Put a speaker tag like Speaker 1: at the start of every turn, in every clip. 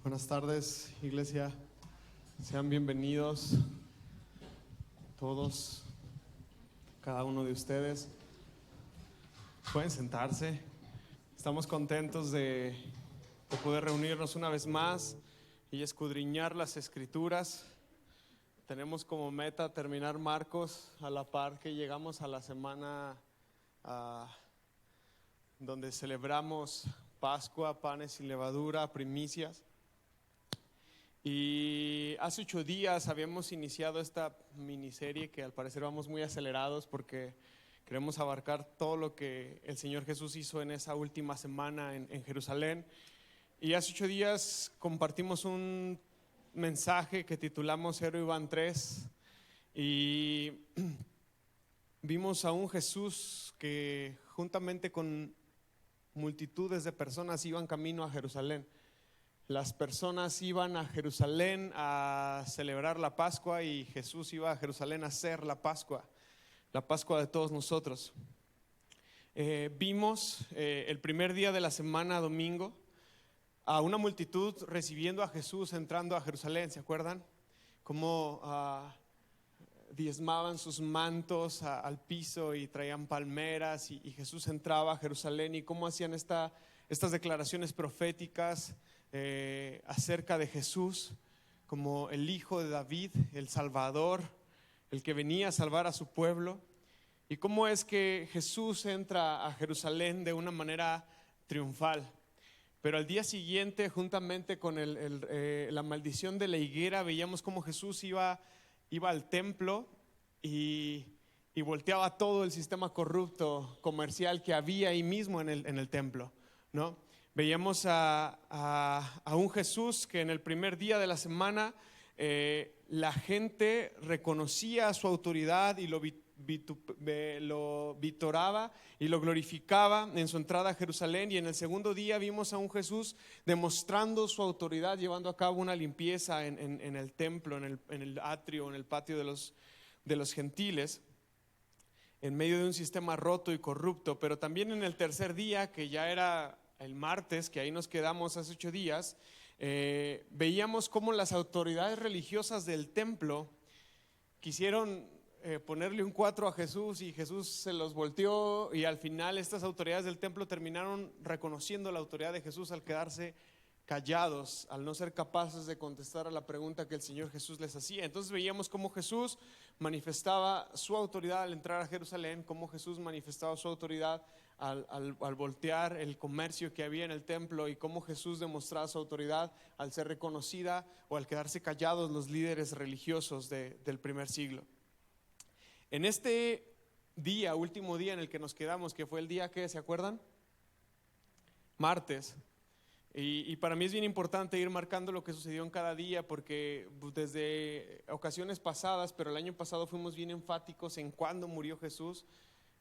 Speaker 1: Buenas tardes, iglesia. Sean bienvenidos todos, cada uno de ustedes. Pueden sentarse. Estamos contentos de poder reunirnos una vez más y escudriñar las Escrituras. Tenemos como meta terminar Marcos a la par que llegamos a la semana donde celebramos Pascua, panes sin levadura, primicias. Y hace 8 días habíamos iniciado esta miniserie que al parecer vamos muy acelerados porque queremos abarcar todo lo que el Señor Jesús hizo en esa última semana en Jerusalén. Y hace 8 días compartimos un mensaje que titulamos Héroe Iván 3 y vimos a un Jesús que juntamente con multitudes de personas iban camino a Jerusalén. Las personas iban a Jerusalén a celebrar la Pascua y Jesús iba a Jerusalén a hacer la Pascua de todos nosotros. Vimos el primer día de la semana, domingo, a una multitud recibiendo a Jesús entrando a Jerusalén. ¿Se acuerdan? Cómo diezmaban sus mantos al piso y traían palmeras y Jesús entraba a Jerusalén, y cómo hacían estas declaraciones proféticas acerca de Jesús como el Hijo de David, el Salvador, el que venía a salvar a su pueblo. Y cómo es que Jesús entra a Jerusalén de una manera triunfal. Pero al día siguiente, juntamente con la maldición de la higuera, veíamos cómo Jesús iba al templo y volteaba todo el sistema corrupto comercial que había ahí mismo en el templo, ¿no? Veíamos a un Jesús que en el primer día de la semana la gente reconocía su autoridad y lo vitoraba y lo glorificaba en su entrada a Jerusalén. Y en el segundo día vimos a un Jesús demostrando su autoridad, llevando a cabo una limpieza en el templo, en el atrio, en el patio de los gentiles, en medio de un sistema roto y corrupto. Pero también en el tercer día, que ya era el martes, que ahí nos quedamos hace 8 días, veíamos cómo las autoridades religiosas del templo quisieron ponerle un 4 a Jesús, y Jesús se los volteó, y al final estas autoridades del templo terminaron reconociendo la autoridad de Jesús al quedarse callados, al no ser capaces de contestar a la pregunta que el Señor Jesús les hacía. Entonces veíamos cómo Jesús manifestaba su autoridad al entrar a Jerusalén, cómo Jesús manifestaba su autoridad al voltear el comercio que había en el templo, y cómo Jesús demostraba su autoridad al ser reconocida o al quedarse callados los líderes religiosos del primer siglo. En este día, último día en el que nos quedamos, que fue el día que, ¿se acuerdan? Martes. Y para mí es bien importante ir marcando lo que sucedió en cada día, porque desde ocasiones pasadas, pero el año pasado fuimos bien enfáticos en cuándo murió Jesús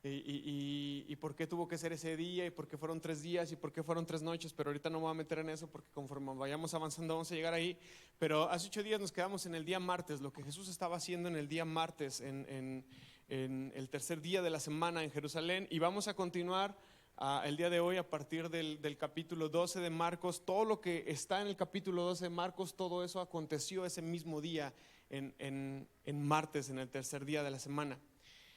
Speaker 1: y por qué tuvo que ser ese día, y por qué fueron 3 días y por qué fueron 3 noches. Pero ahorita no me voy a meter en eso porque conforme vayamos avanzando vamos a llegar ahí. Pero hace 8 días nos quedamos en el día martes, lo que Jesús estaba haciendo en el día martes, en el tercer día de la semana en Jerusalén, y vamos a continuar el día de hoy a partir del capítulo 12 de Marcos. Todo lo que está en el capítulo 12 de Marcos, todo eso aconteció ese mismo día en martes, en el tercer día de la semana.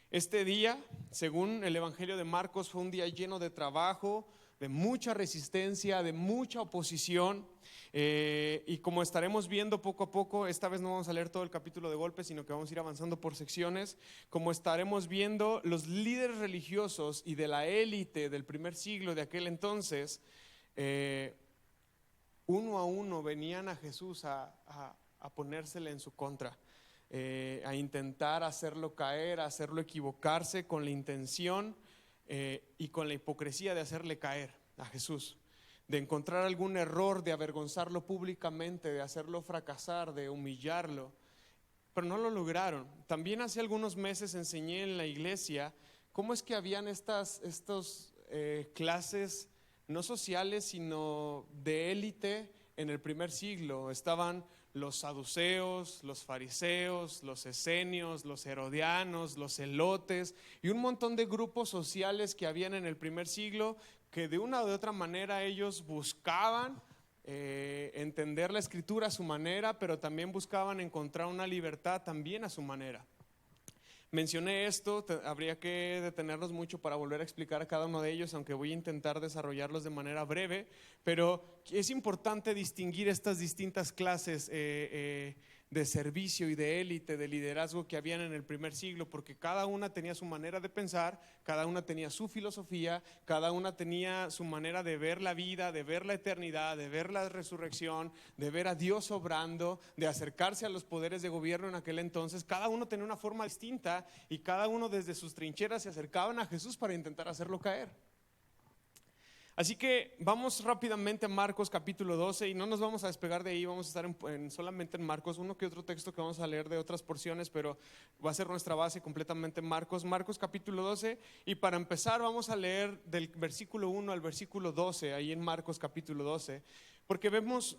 Speaker 1: Este día, según el Evangelio de Marcos, fue un día lleno de trabajo, de mucha resistencia, de mucha oposición, y como estaremos viendo poco a poco, esta vez no vamos a leer todo el capítulo de golpe, sino que vamos a ir avanzando por secciones. Como estaremos viendo, los líderes religiosos y de la élite del primer siglo de aquel entonces, uno a uno venían a Jesús a ponérsele en su contra, a intentar hacerlo caer, a hacerlo equivocarse, con la intención y con la hipocresía de hacerle caer a Jesús, de encontrar algún error, de avergonzarlo públicamente, de hacerlo fracasar, de humillarlo. Pero no lo lograron. También hace algunos meses enseñé en la iglesia cómo es que habían estas clases no sociales sino de élite en el primer siglo. Estaban los saduceos, los fariseos, los esenios, los herodianos, los celotes y un montón de grupos sociales que habían en el primer siglo, que de una u otra manera ellos buscaban entender la escritura a su manera, pero también buscaban encontrar una libertad también a su manera. Mencioné esto, habría que detenernos mucho para volver a explicar a cada uno de ellos, aunque voy a intentar desarrollarlos de manera breve, pero es importante distinguir estas distintas clases de servicio y de élite, de liderazgo que habían en el primer siglo, porque cada una tenía su manera de pensar, cada una tenía su filosofía, cada una tenía su manera de ver la vida, de ver la eternidad, de ver la resurrección, de ver a Dios obrando, de acercarse a los poderes de gobierno en aquel entonces. Cada uno tenía una forma distinta y cada uno desde sus trincheras se acercaban a Jesús para intentar hacerlo caer. Así que vamos rápidamente a Marcos capítulo 12 y no nos vamos a despegar de ahí, vamos a estar solamente en Marcos, uno que otro texto que vamos a leer de otras porciones, pero va a ser nuestra base completamente en Marcos capítulo 12, y para empezar vamos a leer del versículo 1 al versículo 12, ahí en Marcos capítulo 12, porque vemos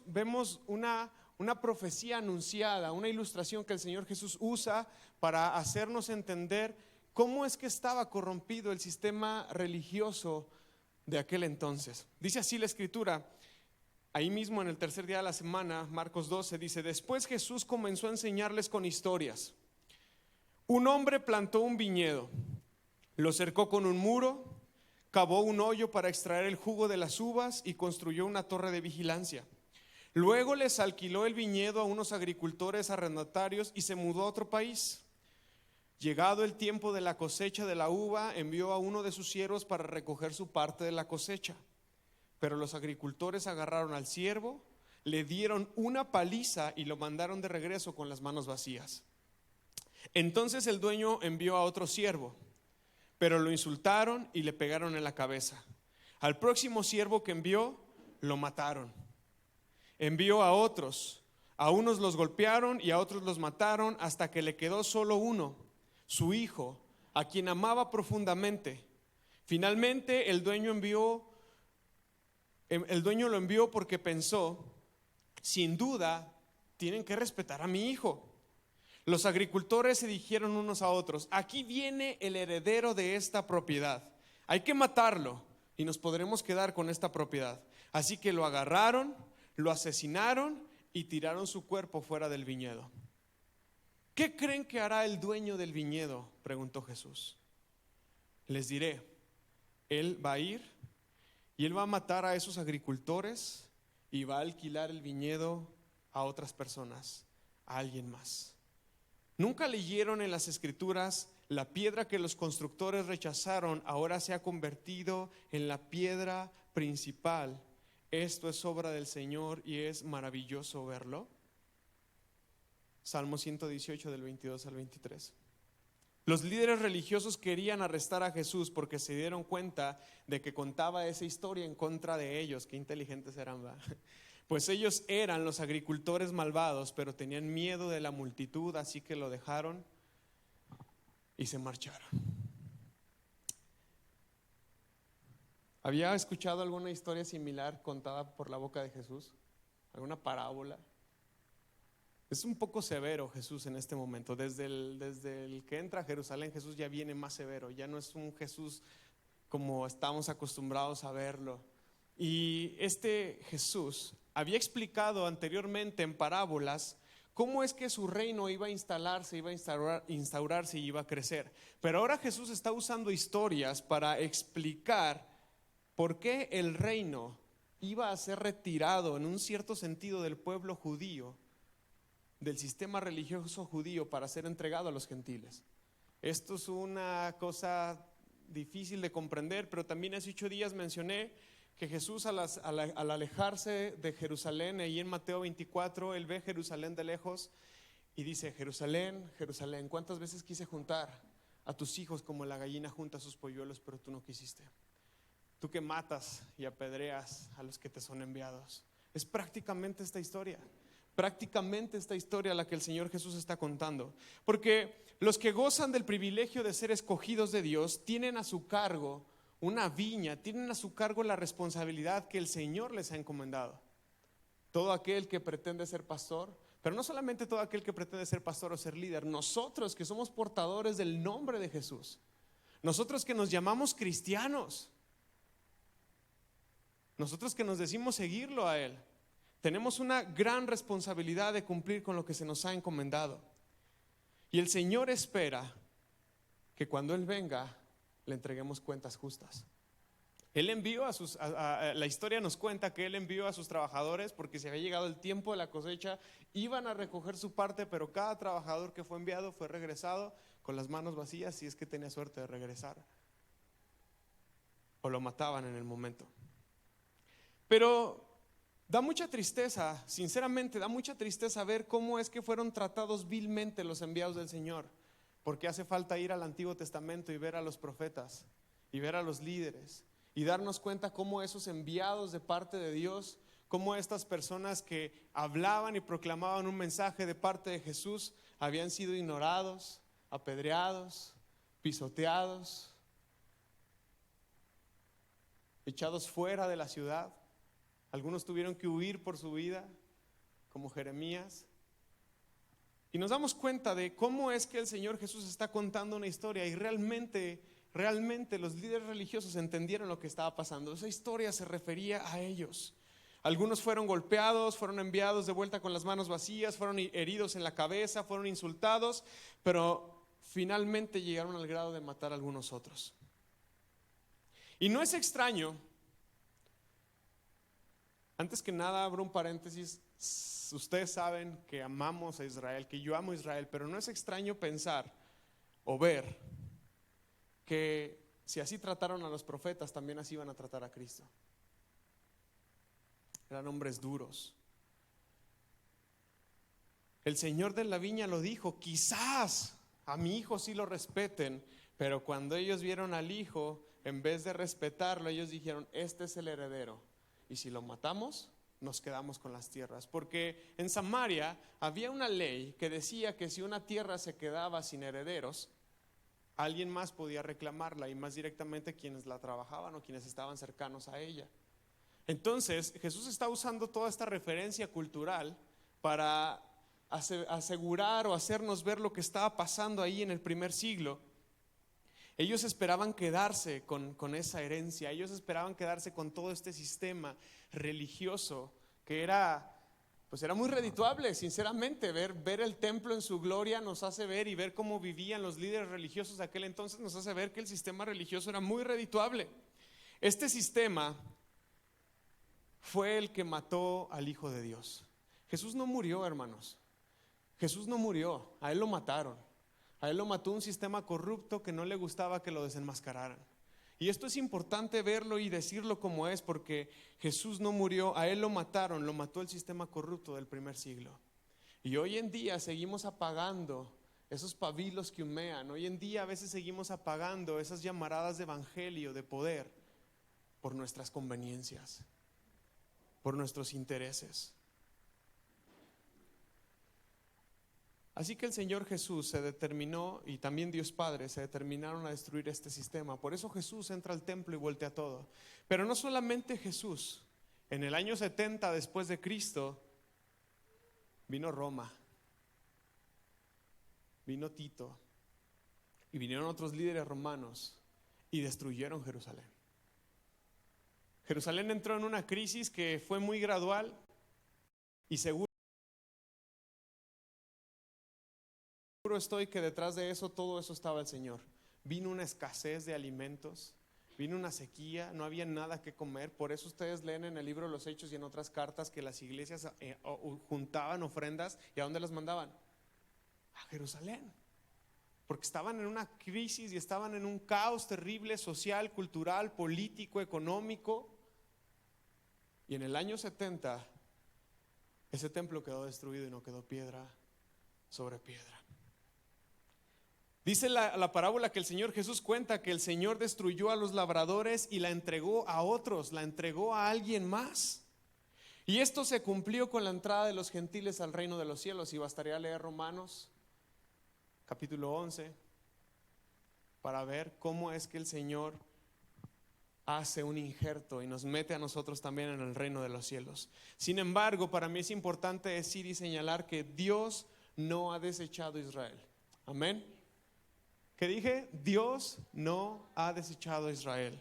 Speaker 1: una profecía anunciada, una ilustración que el Señor Jesús usa para hacernos entender cómo es que estaba corrompido el sistema religioso de aquel entonces. Dice así la escritura, ahí mismo en el tercer día de la semana, Marcos 12, dice: después Jesús comenzó a enseñarles con historias. Un hombre plantó un viñedo, lo cercó con un muro, cavó un hoyo para extraer el jugo de las uvas y construyó una torre de vigilancia. Luego les alquiló el viñedo a unos agricultores arrendatarios y se mudó a otro país. Llegado el tiempo de la cosecha de la uva, envió a uno de sus siervos para recoger su parte de la cosecha. Pero los agricultores agarraron al siervo, le dieron una paliza y lo mandaron de regreso con las manos vacías. Entonces el dueño envió a otro siervo, pero lo insultaron y le pegaron en la cabeza. Al próximo siervo que envió, lo mataron. Envió a otros, a unos los golpearon y a otros los mataron hasta que le quedó solo uno, su hijo, a quien amaba profundamente. Finalmente el dueño lo envió porque pensó: sin duda tienen que respetar a mi hijo. Los agricultores se dijeron unos a otros: aquí viene el heredero de esta propiedad, hay que matarlo y nos podremos quedar con esta propiedad. Así que lo agarraron, lo asesinaron y tiraron su cuerpo fuera del viñedo. ¿Qué creen que hará el dueño del viñedo?, preguntó Jesús. Les diré, él va a ir y él va a matar a esos agricultores y va a alquilar el viñedo a otras personas, a alguien más. ¿Nunca leyeron en las escrituras: la piedra que los constructores rechazaron ahora se ha convertido en la piedra principal? Esto es obra del Señor y es maravilloso verlo. Salmo 118 del 22 al 23. Los líderes religiosos querían arrestar a Jesús porque se dieron cuenta de que contaba esa historia en contra de ellos. Qué inteligentes eran, ¿verdad? Pues ellos eran los agricultores malvados, pero tenían miedo de la multitud, así que lo dejaron y se marcharon. ¿Había escuchado alguna historia similar contada por la boca de Jesús? ¿Alguna parábola? Es un poco severo Jesús en este momento. Desde el que entra a Jerusalén, Jesús ya viene más severo. Ya no es un Jesús como estamos acostumbrados a verlo. Y este Jesús había explicado anteriormente en parábolas cómo es que su reino iba a instalarse, iba a instaurarse y iba a crecer. Pero ahora Jesús está usando historias para explicar por qué el reino iba a ser retirado en un cierto sentido del pueblo judío, del sistema religioso judío, para ser entregado a los gentiles. Esto es una cosa difícil de comprender, pero también hace 8 días mencioné que Jesús al alejarse de Jerusalén, ahí en Mateo 24, él ve Jerusalén de lejos y dice: Jerusalén, Jerusalén, ¿cuántas veces quise juntar a tus hijos como la gallina junta sus polluelos, pero tú no quisiste? Tú que matas y apedreas a los que te son enviados. Es prácticamente esta historia la que el Señor Jesús está contando. Porque los que gozan del privilegio de ser escogidos de Dios tienen a su cargo una viña, tienen a su cargo la responsabilidad que el Señor les ha encomendado. Todo aquel que pretende ser pastor, pero no solamente todo aquel que pretende ser pastor o ser líder, nosotros que somos portadores del nombre de Jesús, nosotros que nos llamamos cristianos, nosotros que nos decimos seguirlo a Él, tenemos una gran responsabilidad de cumplir con lo que se nos ha encomendado. Y el Señor espera que cuando Él venga le entreguemos cuentas justas. Él envió la historia nos cuenta que Él envió a sus trabajadores porque se había llegado el tiempo de la cosecha, iban a recoger su parte, pero cada trabajador que fue enviado fue regresado con las manos vacías, si es que tenía suerte de regresar, o lo mataban en el momento. Pero da mucha tristeza, sinceramente da mucha tristeza ver cómo es que fueron tratados vilmente los enviados del Señor, porque hace falta ir al Antiguo Testamento y ver a los profetas y ver a los líderes y darnos cuenta cómo esos enviados de parte de Dios, cómo estas personas que hablaban y proclamaban un mensaje de parte de Jesús habían sido ignorados, apedreados, pisoteados, echados fuera de la ciudad. Algunos tuvieron que huir por su vida, como Jeremías. Y nos damos cuenta de cómo es que el Señor Jesús está contando una historia y realmente los líderes religiosos entendieron lo que estaba pasando. Esa historia se refería a ellos. Algunos fueron golpeados, fueron enviados de vuelta con las manos vacías, fueron heridos en la cabeza, fueron insultados, pero finalmente llegaron al grado de matar a algunos otros. Y no es extraño, antes que nada abro un paréntesis, ustedes saben que amamos a Israel, que yo amo a Israel, pero no es extraño pensar o ver que si así trataron a los profetas, también así iban a tratar a Cristo. Eran hombres duros. El Señor de la viña lo dijo: quizás a mi hijo sí lo respeten, pero cuando ellos vieron al hijo, en vez de respetarlo, ellos dijeron: este es el heredero, y si lo matamos, nos quedamos con las tierras. Porque en Samaria había una ley que decía que si una tierra se quedaba sin herederos, alguien más podía reclamarla, y más directamente quienes la trabajaban o quienes estaban cercanos a ella. Entonces Jesús está usando toda esta referencia cultural para asegurar o hacernos ver lo que estaba pasando ahí en el primer siglo. Ellos esperaban quedarse con esa herencia, ellos esperaban quedarse con todo este sistema religioso que era muy redituable. Sinceramente, ver el templo en su gloria nos hace ver, y ver cómo vivían los líderes religiosos de aquel entonces nos hace ver que el sistema religioso era muy redituable. Este sistema fue el que mató al Hijo de Dios. Jesús no murió, hermanos. Jesús no murió, a Él lo mataron. A Él lo mató un sistema corrupto que no le gustaba que lo desenmascararan. Y esto es importante verlo y decirlo como es, porque Jesús no murió, a Él lo mataron, lo mató el sistema corrupto del primer siglo. Y hoy en día seguimos apagando esos pabilos que humean. Hoy en día a veces seguimos apagando esas llamaradas de evangelio, de poder, por nuestras conveniencias, por nuestros intereses. Así que el Señor Jesús se determinó, y también Dios Padre se determinaron a destruir este sistema. Por eso Jesús entra al templo y voltea todo. Pero no solamente Jesús. En el año 70 después de Cristo vino Roma, vino Tito, y vinieron otros líderes romanos y destruyeron Jerusalén. Jerusalén entró en una crisis que fue muy gradual, y seguro estoy que detrás de eso, todo eso estaba el Señor. Vino una escasez de alimentos, vino una sequía, no había nada que comer. Por eso ustedes leen en el libro de los Hechos y en otras cartas que las iglesias juntaban ofrendas. ¿Y a dónde las mandaban? A Jerusalén, porque estaban en una crisis y estaban en un caos terrible, social, cultural, político, económico. Y en el año 70 ese templo quedó destruido y no quedó piedra sobre piedra. Dice la parábola que el Señor Jesús cuenta que el Señor destruyó a los labradores y la entregó a otros, la entregó a alguien más. Y esto se cumplió con la entrada de los gentiles al reino de los cielos. Y bastaría leer Romanos capítulo 11 para ver cómo es que el Señor hace un injerto y nos mete a nosotros también en el reino de los cielos. Sin embargo, para mí es importante decir y señalar que Dios no ha desechado a Israel. Amén. ¿Qué dije? Dios no ha desechado a Israel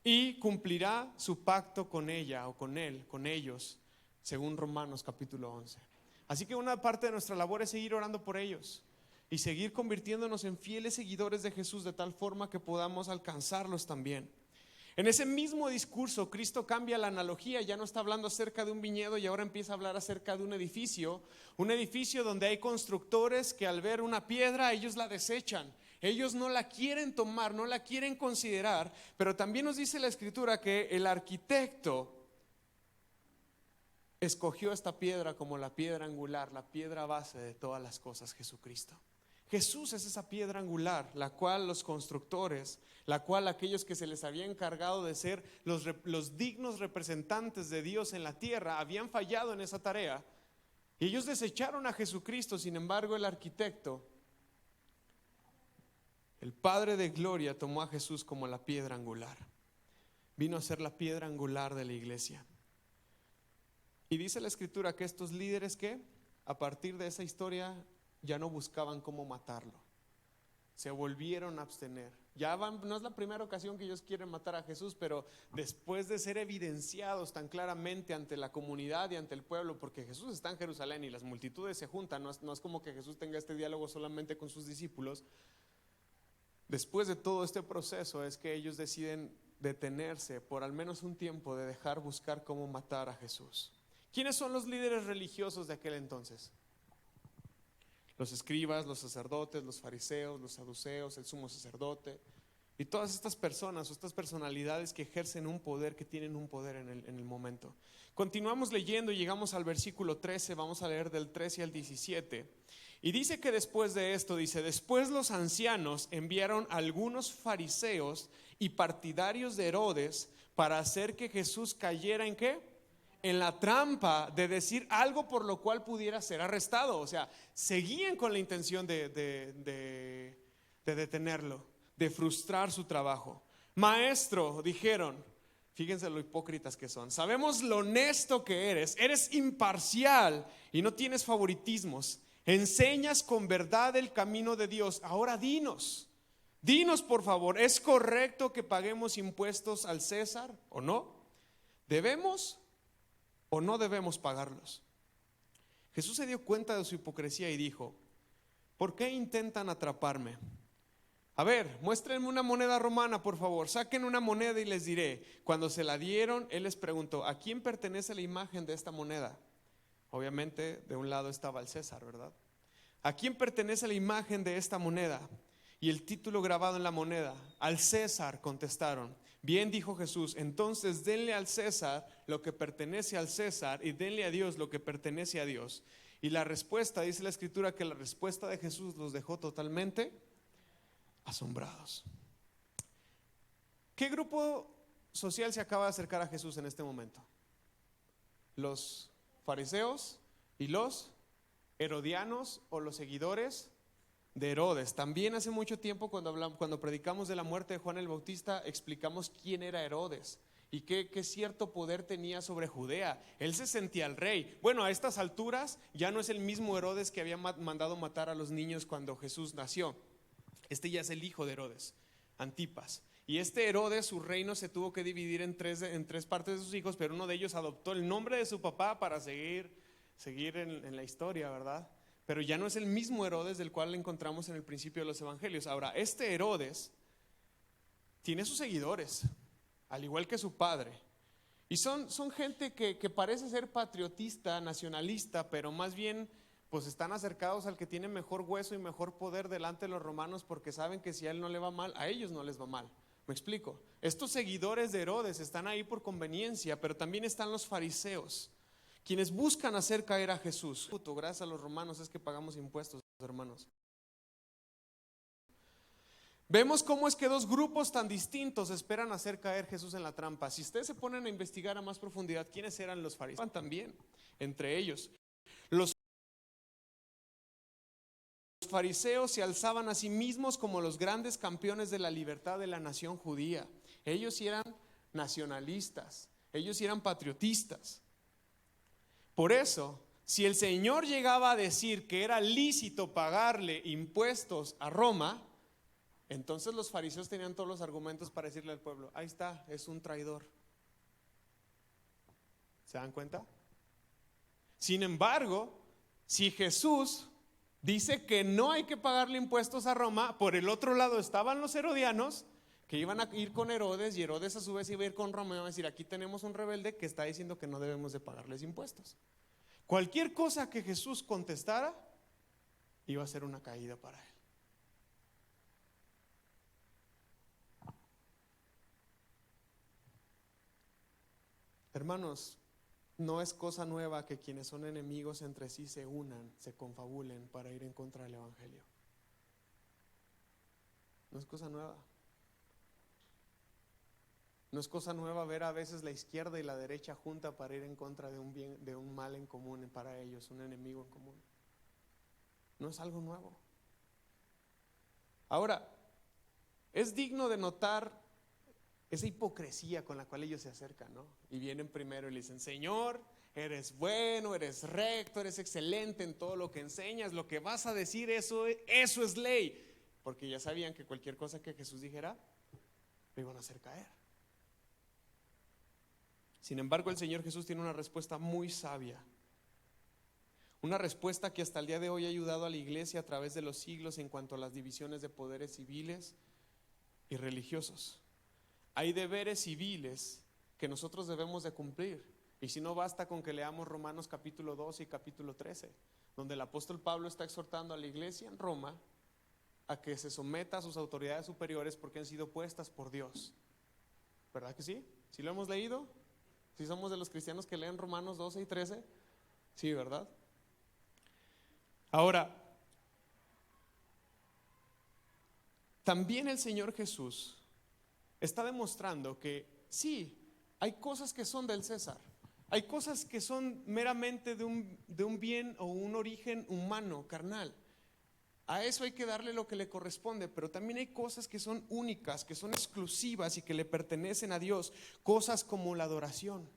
Speaker 1: y cumplirá su pacto con ella o con él, con ellos, según Romanos capítulo 11. Así que una parte de nuestra labor es seguir orando por ellos y seguir convirtiéndonos en fieles seguidores de Jesús de tal forma que podamos alcanzarlos también. En ese mismo discurso, Cristo cambia la analogía, ya no está hablando acerca de un viñedo y ahora empieza a hablar acerca de un edificio donde hay constructores que al ver una piedra ellos la desechan, ellos no la quieren tomar, no la quieren considerar, pero también nos dice la Escritura que el arquitecto escogió esta piedra como la piedra angular, la piedra base de todas las cosas, Jesucristo. Jesús es esa piedra angular, la cual los constructores, la cual aquellos que se les había encargado de ser los dignos representantes de Dios en la tierra, habían fallado en esa tarea y ellos desecharon a Jesucristo. Sin embargo, el arquitecto, el Padre de gloria, tomó a Jesús como la piedra angular. Vino a ser la piedra angular de la iglesia. Y dice la Escritura que estos líderes que a partir de esa historia ya no buscaban cómo matarlo, se volvieron a abstener. No es la primera ocasión que ellos quieren matar a Jesús, pero después de ser evidenciados tan claramente ante la comunidad y ante el pueblo, porque Jesús está en Jerusalén y las multitudes se juntan, no es como que Jesús tenga este diálogo solamente con sus discípulos. Después de todo este proceso es que ellos deciden detenerse por al menos un tiempo de dejar buscar cómo matar a Jesús. ¿Quiénes son los líderes religiosos de aquel entonces? Los escribas, los sacerdotes, los fariseos, los saduceos, el sumo sacerdote y todas estas personas o estas personalidades que ejercen un poder, que tienen un poder en el momento. Continuamos leyendo y llegamos al versículo 13, vamos a leer del 13 al 17. Y dice que después de esto, después los ancianos enviaron a algunos fariseos y partidarios de Herodes para hacer que Jesús cayera ¿en qué? En la trampa de decir algo por lo cual pudiera ser arrestado. O sea, seguían con la intención de detenerlo, de frustrar su trabajo. Maestro, dijeron, fíjense lo hipócritas que son, sabemos lo honesto que eres imparcial y no tienes favoritismos, enseñas con verdad el camino de Dios. Ahora dinos por favor, ¿es correcto que paguemos impuestos al César o no? ¿Debemos o no debemos pagarlos? Jesús se dio cuenta de su hipocresía y dijo, ¿por qué intentan atraparme? A ver, muéstrenme una moneda romana, por favor, saquen una moneda y les diré. Cuando se la dieron, él les preguntó, ¿a quién pertenece la imagen de esta moneda? Obviamente, de un lado estaba el César, ¿verdad? ¿A quién pertenece la imagen de esta moneda? Y el título grabado en la moneda, al César, contestaron. Bien, dijo Jesús, entonces denle al César lo que pertenece al César y denle a Dios lo que pertenece a Dios. Y la respuesta, dice la Escritura, que la respuesta de Jesús los dejó totalmente asombrados. ¿Qué grupo social se acaba de acercar a Jesús en este momento? Los fariseos y los herodianos o los seguidores de Herodes. También hace mucho tiempo cuando predicamos de la muerte de Juan el Bautista, explicamos quién era Herodes y qué cierto poder tenía sobre Judea. Él se sentía el rey. Bueno, a estas alturas ya no es el mismo Herodes que había mandado matar a los niños cuando Jesús nació. Este ya es el hijo de Herodes, Antipas. Y este Herodes, su reino se tuvo que dividir en tres partes de sus hijos, pero uno de ellos adoptó el nombre de su papá para seguir en la historia, ¿verdad? Pero ya no es el mismo Herodes del cual encontramos en el principio de los evangelios. Ahora, este Herodes tiene sus seguidores, al igual que su padre. Y son gente que parece ser patriotista, nacionalista, pero más bien pues están acercados al que tiene mejor hueso y mejor poder delante de los romanos, porque saben que si a él no le va mal, a ellos no les va mal. ¿Me explico? Estos seguidores de Herodes están ahí por conveniencia, pero también están los fariseos, quienes buscan hacer caer a Jesús. Gracias a los romanos es que pagamos impuestos, hermanos. Vemos cómo es que dos grupos tan distintos esperan hacer caer a Jesús en la trampa. Si ustedes se ponen a investigar a más profundidad, ¿quiénes eran los fariseos? También, entre ellos. Los fariseos se alzaban a sí mismos como los grandes campeones de la libertad de la nación judía. Ellos sí eran nacionalistas, ellos sí eran patriotistas. Por eso, si el Señor llegaba a decir que era lícito pagarle impuestos a Roma, entonces los fariseos tenían todos los argumentos para decirle al pueblo, ahí está, es un traidor. ¿Se dan cuenta? Sin embargo, si Jesús dice que no hay que pagarle impuestos a Roma, por el otro lado estaban los herodianos que iban a ir con Herodes, y Herodes a su vez iba a ir con Roma y iba a decir: aquí tenemos un rebelde que está diciendo que no debemos de pagarles impuestos. Cualquier cosa que Jesús contestara iba a ser una caída para él. Hermanos, no es cosa nueva que quienes son enemigos entre sí se unan, se confabulen para ir en contra del evangelio. No es cosa nueva. No es cosa nueva ver a veces la izquierda y la derecha junta para ir en contra de un bien, de un mal en común para ellos, un enemigo en común. No es algo nuevo. Ahora, es digno de notar esa hipocresía con la cual ellos se acercan, ¿no? Y vienen primero y le dicen: Señor, eres bueno, eres recto, eres excelente en todo lo que enseñas, lo que vas a decir, eso es ley. Porque ya sabían que cualquier cosa que Jesús dijera lo iban a hacer caer. Sin embargo, el Señor Jesús tiene una respuesta muy sabia. Una respuesta que hasta el día de hoy ha ayudado a la iglesia a través de los siglos en cuanto a las divisiones de poderes civiles y religiosos. Hay deberes civiles que nosotros debemos de cumplir. Y si no, basta con que leamos Romanos capítulo 12 y capítulo 13, donde el apóstol Pablo está exhortando a la iglesia en Roma a que se someta a sus autoridades superiores porque han sido puestas por Dios. ¿Verdad que sí? ¿Sí lo hemos leído? ¿Sí somos de los cristianos que leen Romanos 12 y 13? Sí, ¿verdad? Ahora, también el Señor Jesús está demostrando que sí, hay cosas que son del César, hay cosas que son meramente de un bien o un origen humano, carnal. A eso hay que darle lo que le corresponde, pero también hay cosas que son únicas, que son exclusivas y que le pertenecen a Dios. Cosas como la adoración,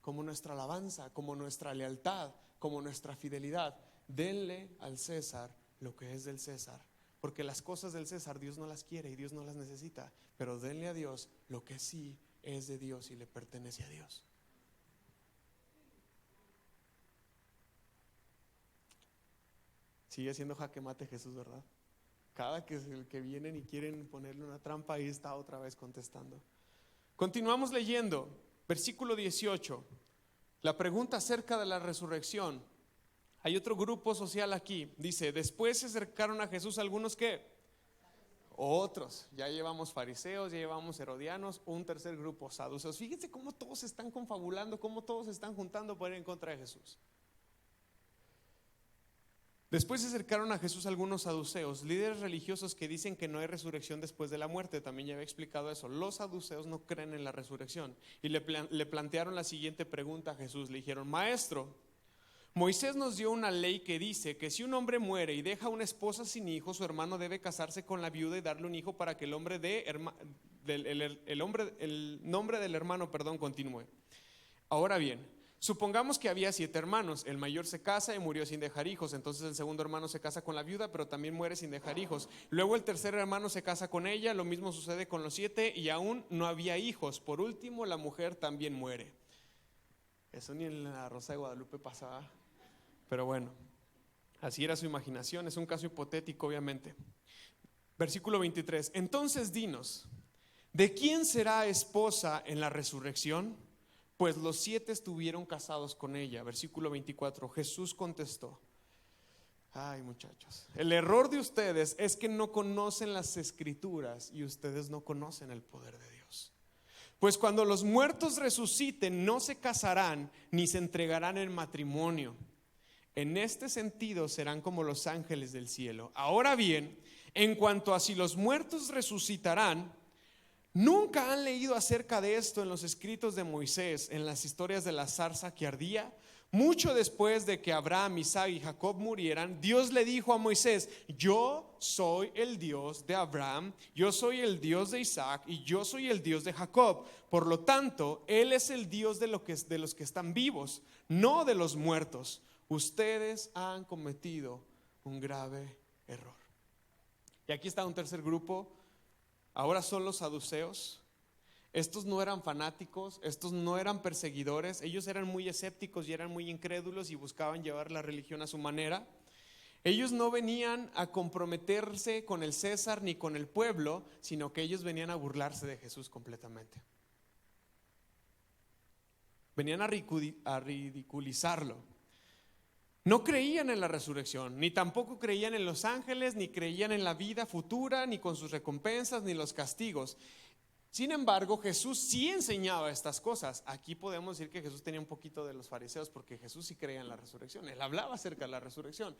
Speaker 1: como nuestra alabanza, como nuestra lealtad, como nuestra fidelidad. Denle al César lo que es del César, porque las cosas del César Dios no las quiere y Dios no las necesita. Pero denle a Dios lo que sí es de Dios y le pertenece a Dios. Sigue siendo jaque mate Jesús, ¿verdad? Cada que vienen y quieren ponerle una trampa, ahí está otra vez contestando. Continuamos leyendo, versículo 18. La pregunta acerca de la resurrección. Hay otro grupo social aquí. Dice: después se acercaron a Jesús algunos que otros, ya llevamos fariseos, ya llevamos herodianos, un tercer grupo, saduceos. Fíjense cómo todos se están confabulando, cómo todos se están juntando para ir en contra de Jesús. Después se acercaron a Jesús algunos saduceos, líderes religiosos que dicen que no hay resurrección después de la muerte. También ya había explicado eso. Los saduceos no creen en la resurrección y le plantearon la siguiente pregunta a Jesús. Le dijeron: Maestro, Moisés nos dio una ley que dice que si un hombre muere y deja una esposa sin hijo, su hermano debe casarse con la viuda y darle un hijo para que el nombre del hermano, continúe. Ahora bien, supongamos que había 7 hermanos. El mayor se casa y murió sin dejar hijos. Entonces el segundo hermano se casa con la viuda, pero también muere sin dejar hijos. Luego el tercer hermano se casa con ella. Lo mismo sucede con los 7 y aún no había hijos. Por último, la mujer también muere. Eso ni en la Rosa de Guadalupe pasaba. Pero bueno, así era su imaginación. Es un caso hipotético, obviamente. Versículo 23. Entonces dinos, ¿de quién será esposa en la resurrección? Pues los 7 estuvieron casados con ella. Versículo 24. Jesús contestó: ay, muchachos, el error de ustedes es que no conocen las escrituras y ustedes no conocen el poder de Dios. Pues cuando los muertos resuciten, no se casarán ni se entregarán en matrimonio. En este sentido serán como los ángeles del cielo. Ahora bien, en cuanto a si los muertos resucitarán, ¿nunca han leído acerca de esto en los escritos de Moisés, en las historias de la zarza que ardía? Mucho después de que Abraham, Isaac y Jacob murieran, Dios le dijo a Moisés: yo soy el Dios de Abraham, yo soy el Dios de Isaac y yo soy el Dios de Jacob. Por lo tanto, Él es el Dios de los que están vivos, no de los muertos. Ustedes han cometido un grave error. Y aquí está un tercer grupo. Ahora son los saduceos. Estos no eran fanáticos, estos no eran perseguidores, ellos eran muy escépticos y eran muy incrédulos y buscaban llevar la religión a su manera. Ellos no venían a comprometerse con el César ni con el pueblo, sino que ellos venían a burlarse de Jesús completamente. Venían a ridiculizarlo. No creían en la resurrección, ni tampoco creían en los ángeles, ni creían en la vida futura, ni con sus recompensas, ni los castigos. Sin embargo, Jesús sí enseñaba estas cosas. Aquí podemos decir que Jesús tenía un poquito de los fariseos, porque Jesús sí creía en la resurrección. Él hablaba acerca de la resurrección.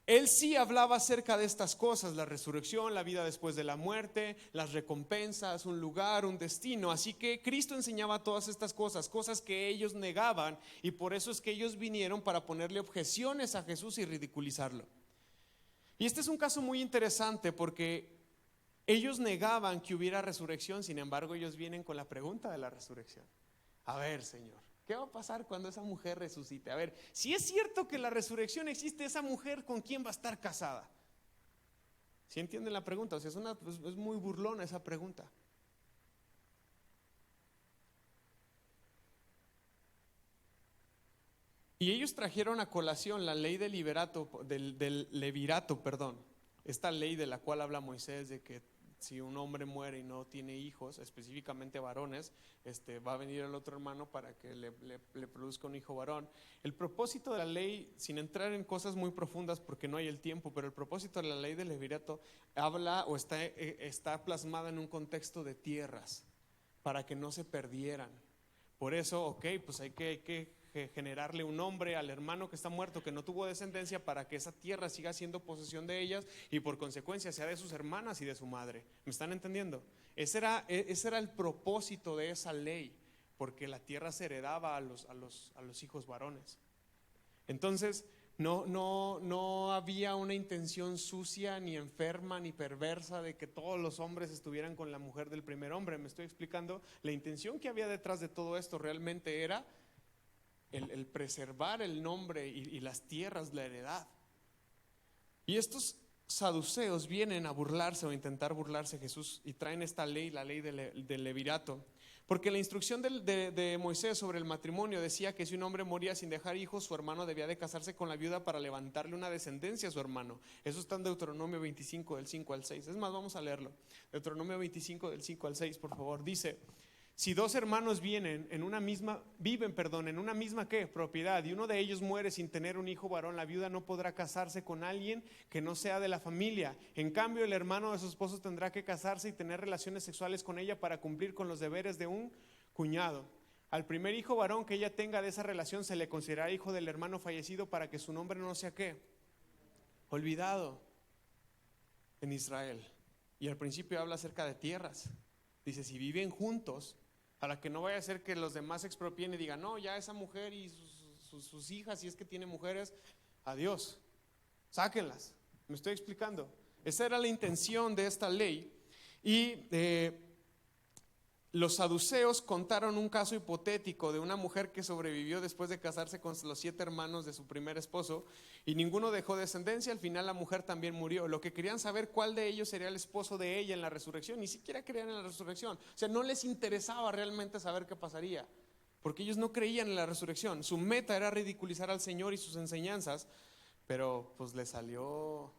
Speaker 1: Él sí hablaba acerca de estas cosas: la resurrección, la vida después de la muerte, las recompensas, un lugar, un destino. Así que Cristo enseñaba todas estas cosas, cosas que ellos negaban, y por eso es que ellos vinieron para ponerle objeciones a Jesús y ridiculizarlo. Y este es un caso muy interesante porque ellos negaban que hubiera resurrección. Sin embargo, ellos vienen con la pregunta de la resurrección. A ver, Señor, ¿qué va a pasar cuando esa mujer resucite? A ver, si es cierto que la resurrección existe, esa mujer, ¿con quién va a estar casada? ¿Sí entienden la pregunta? O sea, es muy burlona esa pregunta. Y ellos trajeron a colación la ley del levirato, esta ley de la cual habla Moisés, de que si un hombre muere y no tiene hijos, específicamente varones, va a venir el otro hermano para que le produzca un hijo varón. El propósito de la ley, sin entrar en cosas muy profundas porque no hay el tiempo, pero el propósito de la ley del levirato habla o está plasmada en un contexto de tierras, para que no se perdieran. Por eso, pues hay que generarle un nombre al hermano que está muerto, que no tuvo descendencia, para que esa tierra siga siendo posesión de ellas y por consecuencia sea de sus hermanas y de su madre. ¿Me están entendiendo? Ese era el propósito de esa ley, porque la tierra se heredaba a los hijos varones. Entonces no había una intención sucia, ni enferma, ni perversa de que todos los hombres estuvieran con la mujer del primer hombre. ¿Me estoy explicando? La intención que había detrás de todo esto realmente era el preservar el nombre y las tierras, la heredad. Y estos saduceos vienen a burlarse o a intentar burlarse de Jesús y traen esta ley, la ley del levirato, porque la instrucción de Moisés sobre el matrimonio decía que si un hombre moría sin dejar hijos, su hermano debía de casarse con la viuda para levantarle una descendencia a su hermano. Eso está en Deuteronomio 25 del 5 al 6. Es más, vamos a leerlo. Deuteronomio 25 del 5 al 6, por favor. Dice: si dos hermanos viven en una misma ¿qué? Propiedad, y uno de ellos muere sin tener un hijo varón, la viuda no podrá casarse con alguien que no sea de la familia. En cambio, el hermano de su esposo tendrá que casarse y tener relaciones sexuales con ella para cumplir con los deberes de un cuñado. Al primer hijo varón que ella tenga de esa relación se le considerará hijo del hermano fallecido, para que su nombre no sea ¿qué? Olvidado en Israel. Y al principio habla acerca de tierras. Dice: si viven juntos, para que no vaya a ser que los demás expropien y digan: no, ya esa mujer y sus hijas, si es que tiene mujeres, adiós, sáquenlas. ¿Me estoy explicando? Esa era la intención de esta ley. Y los saduceos contaron un caso hipotético de una mujer que sobrevivió después de casarse con los 7 hermanos de su primer esposo, y ninguno dejó descendencia. Al final la mujer también murió. Lo que querían saber, cuál de ellos sería el esposo de ella en la resurrección. Ni siquiera creían en la resurrección. O sea, no les interesaba realmente saber qué pasaría, porque ellos no creían en la resurrección. Su meta era ridiculizar al Señor y sus enseñanzas, pero pues les salió,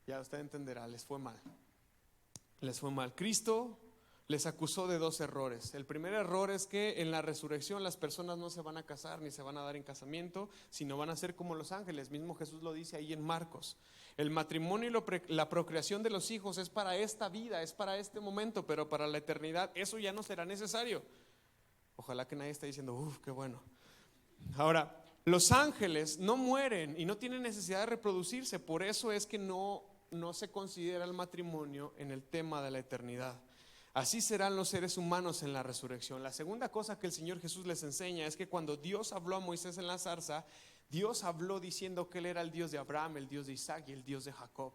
Speaker 1: ya usted entenderá, les fue mal. Cristo les acusó de 2 errores. El primer error es que en la resurrección las personas no se van a casar ni se van a dar en casamiento, sino van a ser como los ángeles. Mismo Jesús lo dice ahí en Marcos. El matrimonio y la procreación de los hijos es para esta vida, es para este momento, pero para la eternidad eso ya no será necesario. Ojalá que nadie esté diciendo: qué bueno. Ahora, los ángeles no mueren y no tienen necesidad de reproducirse. Por eso es que no se considera el matrimonio en el tema de la eternidad. Así serán los seres humanos en la resurrección. La segunda cosa que el Señor Jesús les enseña es que cuando Dios habló a Moisés en la zarza, Dios habló diciendo que Él era el Dios de Abraham, el Dios de Isaac y el Dios de Jacob.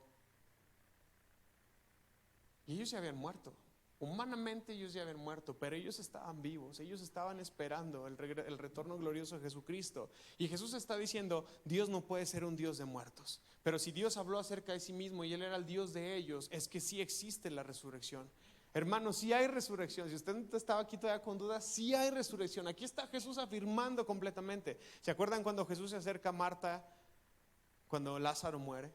Speaker 1: Y ellos ya habían muerto. Humanamente ellos ya habían muerto, pero ellos estaban vivos. Ellos estaban esperando el retorno glorioso de Jesucristo. Y Jesús está diciendo: Dios no puede ser un Dios de muertos. Pero si Dios habló acerca de sí mismo y Él era el Dios de ellos, es que sí existe la resurrección. Hermanos, sí hay resurrección. Si usted estaba aquí todavía con dudas, sí hay resurrección. Aquí está Jesús afirmando completamente. ¿Se acuerdan cuando Jesús se acerca a Marta cuando Lázaro muere?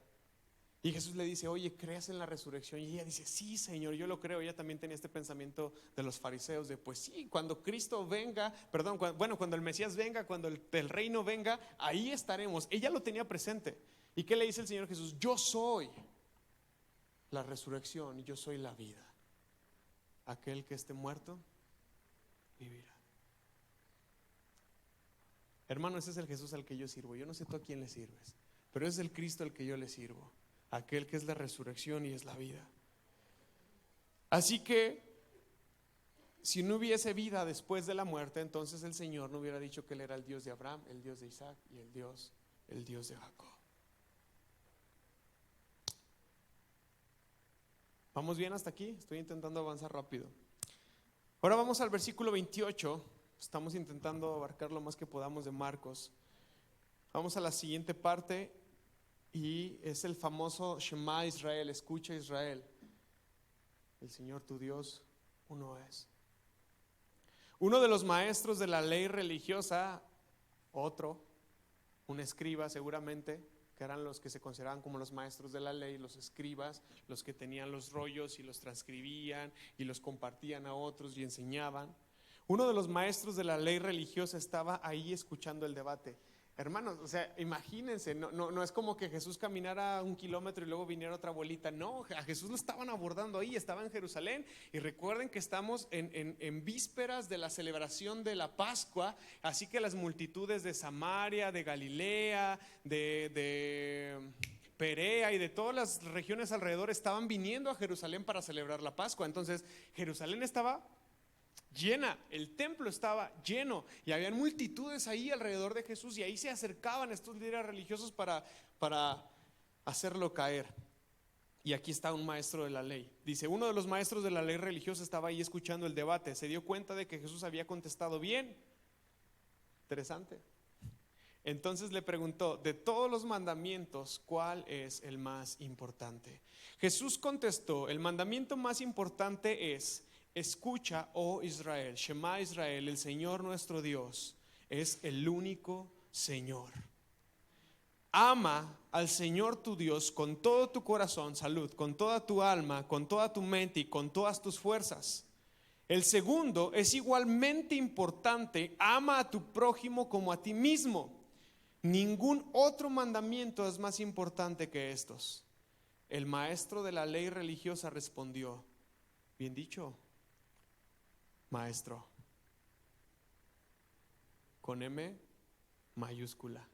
Speaker 1: Y Jesús le dice, oye, ¿crees en la resurrección? Y ella dice, sí, Señor, yo lo creo. Ella también tenía este pensamiento de los fariseos de, pues sí, cuando Cristo venga, perdón, cuando el Mesías venga, cuando el reino venga, ahí estaremos. Ella lo tenía presente. ¿Y qué le dice el Señor Jesús? Yo soy la resurrección y yo soy la vida. Aquel que esté muerto, vivirá. Hermano, ese es el Jesús al que yo sirvo. Yo no sé tú a quién le sirves, pero ese es el Cristo al que yo le sirvo. Aquel que es la resurrección y es la vida. Así que si no hubiese vida después de la muerte, entonces el Señor no hubiera dicho que Él era el Dios de Abraham, el Dios de Isaac y el Dios de Jacob. ¿Vamos bien hasta aquí? Estoy intentando avanzar rápido. Ahora vamos al versículo 28. Estamos intentando abarcar lo más que podamos de Marcos. Vamos a la siguiente parte y es el famoso Shema Israel. Escucha Israel, el Señor tu Dios uno es. Uno de los maestros de la ley religiosa, un escriba seguramente, que eran los que se consideraban como los maestros de la ley, los escribas, los que tenían los rollos y los transcribían y los compartían a otros y enseñaban. Uno de los maestros de la ley religiosa estaba ahí escuchando el debate. Hermanos, o sea, imagínense, no es como que Jesús caminara 1 kilómetro y luego viniera otra abuelita. No, a Jesús lo estaban abordando ahí, estaba en Jerusalén. Y recuerden que estamos en vísperas de la celebración de la Pascua. Así que las multitudes de Samaria, de Galilea, de Perea y de todas las regiones alrededor estaban viniendo a Jerusalén para celebrar la Pascua. Entonces Jerusalén estaba llena, el templo estaba lleno y habían multitudes ahí alrededor de Jesús, y ahí se acercaban estos líderes religiosos para hacerlo caer. Y aquí está un maestro de la ley. Dice, uno de los maestros de la ley religiosa estaba ahí escuchando el debate. Se dio cuenta de que Jesús había contestado bien. Interesante. Entonces le preguntó, de todos los mandamientos, ¿cuál es el más importante? Jesús contestó, el mandamiento más importante es: escucha, oh Israel, Shema Israel, el Señor nuestro Dios es el único Señor. Ama al Señor tu Dios con todo tu corazón, salud, con toda tu alma, con toda tu mente y con todas tus fuerzas. El segundo es igualmente importante: ama a tu prójimo como a ti mismo. Ningún otro mandamiento es más importante que estos. El maestro de la ley religiosa respondió, bien dicho, maestro, con M mayúscula.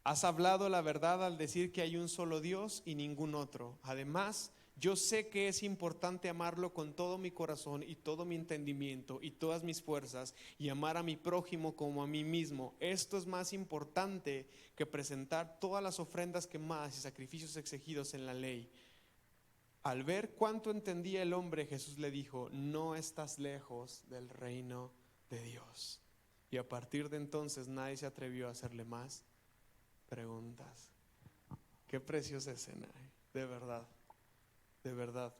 Speaker 1: Has hablado la verdad al decir que hay un solo Dios y ningún otro. Además, yo sé que es importante amarlo con todo mi corazón y todo mi entendimiento y todas mis fuerzas, y amar a mi prójimo como a mí mismo. Esto es más importante que presentar todas las ofrendas quemadas y sacrificios exigidos en la ley. Al ver cuánto entendía el hombre, Jesús le dijo, no estás lejos del reino de Dios. Y a partir de entonces nadie se atrevió a hacerle más preguntas. Qué preciosa escena, de verdad, de verdad.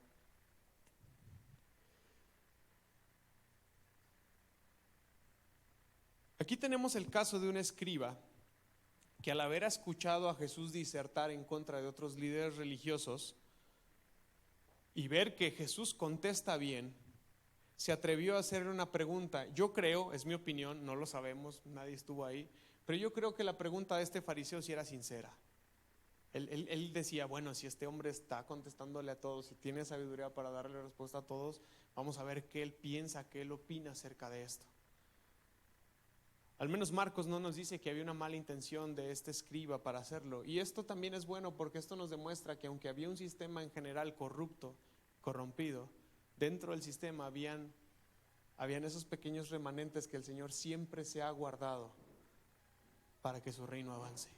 Speaker 1: Aquí tenemos el caso de un escriba que, al haber escuchado a Jesús disertar en contra de otros líderes religiosos y ver que Jesús contesta bien, se atrevió a hacerle una pregunta. Yo creo, es mi opinión, no lo sabemos, nadie estuvo ahí, pero yo creo que la pregunta de este fariseo sí era sincera. Él decía, bueno, si este hombre está contestándole a todos y tiene sabiduría para darle respuesta a todos, vamos a ver qué él piensa, qué él opina acerca de esto. Al menos Marcos no nos dice que había una mala intención de este escriba para hacerlo. Y esto también es bueno, porque esto nos demuestra que aunque había un sistema en general corrupto, corrompido, dentro del sistema habían esos pequeños remanentes que el Señor siempre se ha guardado para que su reino avance.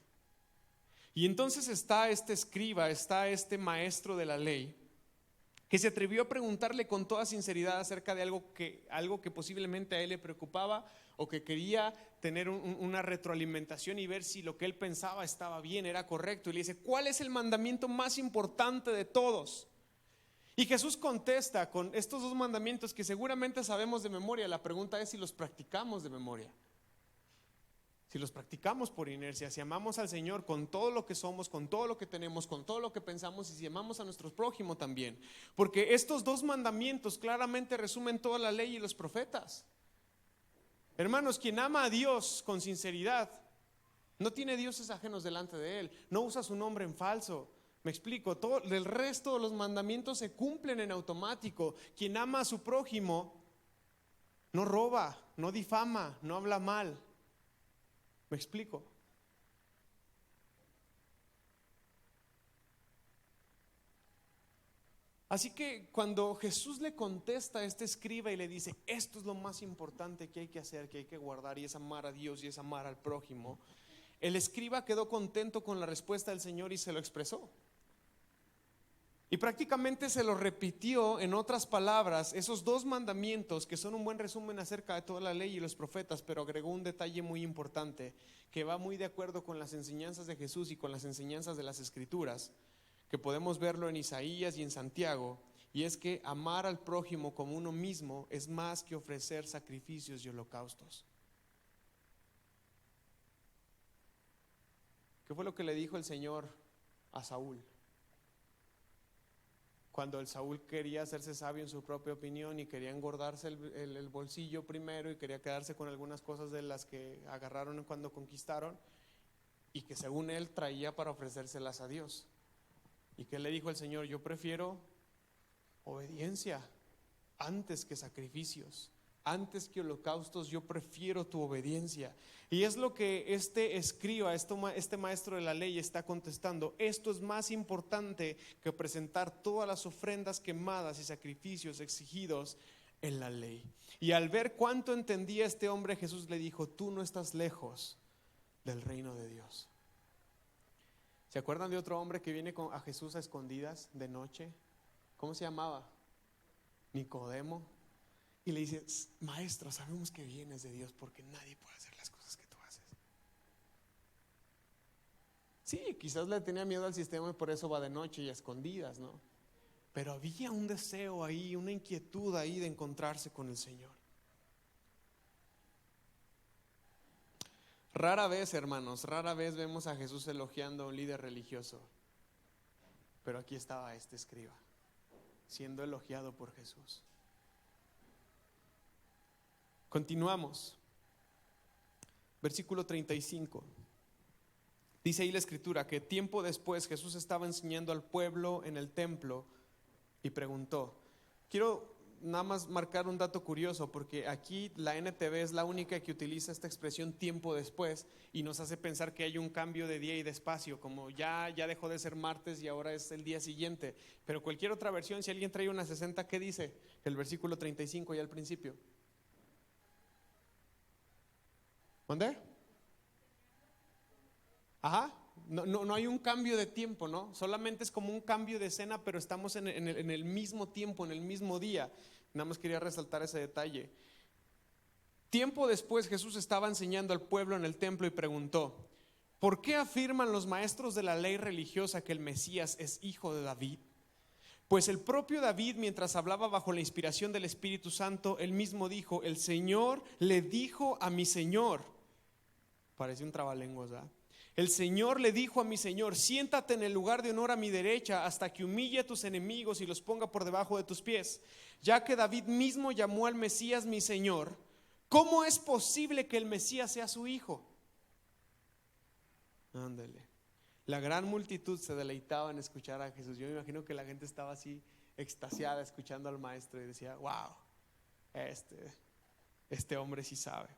Speaker 1: Y entonces está este escriba, está este maestro de la ley, que se atrevió a preguntarle con toda sinceridad acerca de algo que posiblemente a él le preocupaba, o que quería tener una retroalimentación y ver si lo que él pensaba estaba bien, era correcto. Y le dice, ¿cuál es el mandamiento más importante de todos? Y Jesús contesta con estos dos mandamientos que seguramente sabemos de memoria. La pregunta es si los practicamos de memoria. Si los practicamos por inercia, si amamos al Señor con todo lo que somos, con todo lo que tenemos, con todo lo que pensamos, y si amamos a nuestro prójimo también. Porque estos dos mandamientos claramente resumen toda la ley y los profetas. Hermanos, quien ama a Dios con sinceridad, no tiene dioses ajenos delante de Él, no usa su nombre en falso. Me explico, todo el resto de los mandamientos se cumplen en automático. Quien ama a su prójimo no roba, no difama, no habla mal. ¿Me explico? Así que cuando Jesús le contesta a este escriba y le dice, esto es lo más importante que hay que hacer, que hay que guardar, y es amar a Dios y es amar al prójimo, el escriba quedó contento con la respuesta del Señor y se lo expresó. Y prácticamente se lo repitió en otras palabras, esos dos mandamientos que son un buen resumen acerca de toda la ley y los profetas, pero agregó un detalle muy importante que va muy de acuerdo con las enseñanzas de Jesús y con las enseñanzas de las Escrituras, que podemos verlo en Isaías y en Santiago, y es que amar al prójimo como uno mismo es más que ofrecer sacrificios y holocaustos. ¿Qué fue lo que le dijo el Señor a Saúl? Cuando el Saúl quería hacerse sabio en su propia opinión y quería engordarse el bolsillo primero y quería quedarse con algunas cosas de las que agarraron cuando conquistaron y que según él traía para ofrecérselas a Dios. ¿Y qué le dijo el Señor? Yo prefiero obediencia antes que sacrificios, antes que holocaustos. Yo prefiero tu obediencia. Y es lo que este escriba, este maestro de la ley está contestando. Esto es más importante que presentar todas las ofrendas quemadas y sacrificios exigidos en la ley. Y al ver cuánto entendía este hombre, Jesús le dijo, tú no estás lejos del reino de Dios. ¿Se acuerdan de otro hombre que viene a Jesús a escondidas de noche? ¿Cómo se llamaba? Nicodemo. Y le dice, maestro, sabemos que vienes de Dios porque nadie puede hacer las cosas que tú haces. Sí, quizás le tenía miedo al sistema y por eso va de noche y a escondidas, ¿no? Pero había un deseo ahí, una inquietud ahí de encontrarse con el Señor. Rara vez, hermanos, rara vez vemos a Jesús elogiando a un líder religioso. Pero aquí estaba este escriba, siendo elogiado por Jesús. Continuamos. Versículo 35. Dice ahí la escritura que tiempo después Jesús estaba enseñando al pueblo en el templo y preguntó. Quiero nada más marcar un dato curioso, porque aquí la NTV es la única que utiliza esta expresión tiempo después y nos hace pensar que hay un cambio de día y de espacio, como ya dejó de ser martes y ahora es el día siguiente. Pero cualquier otra versión, si alguien trae una 60, ¿qué dice? El versículo 35 ya al principio. ¿Dónde? Ajá, no hay un cambio de tiempo, ¿no? Solamente es como un cambio de escena, pero estamos en el mismo tiempo, en el mismo día. Nada más quería resaltar ese detalle. Tiempo después Jesús estaba enseñando al pueblo en el templo y preguntó, ¿por qué afirman los maestros de la ley religiosa que el Mesías es hijo de David? Pues el propio David, mientras hablaba bajo la inspiración del Espíritu Santo, él mismo dijo, el Señor le dijo a mi Señor. Parece un trabalenguas, ¿verdad? El Señor le dijo a mi Señor, siéntate en el lugar de honor a mi derecha hasta que humille a tus enemigos y los ponga por debajo de tus pies. Ya que David mismo llamó al Mesías mi Señor, ¿cómo es posible que el Mesías sea su hijo? Ándale. La gran multitud se deleitaba en escuchar a Jesús. Yo me imagino que la gente estaba así extasiada escuchando al maestro y decía, wow, este hombre sí sabe.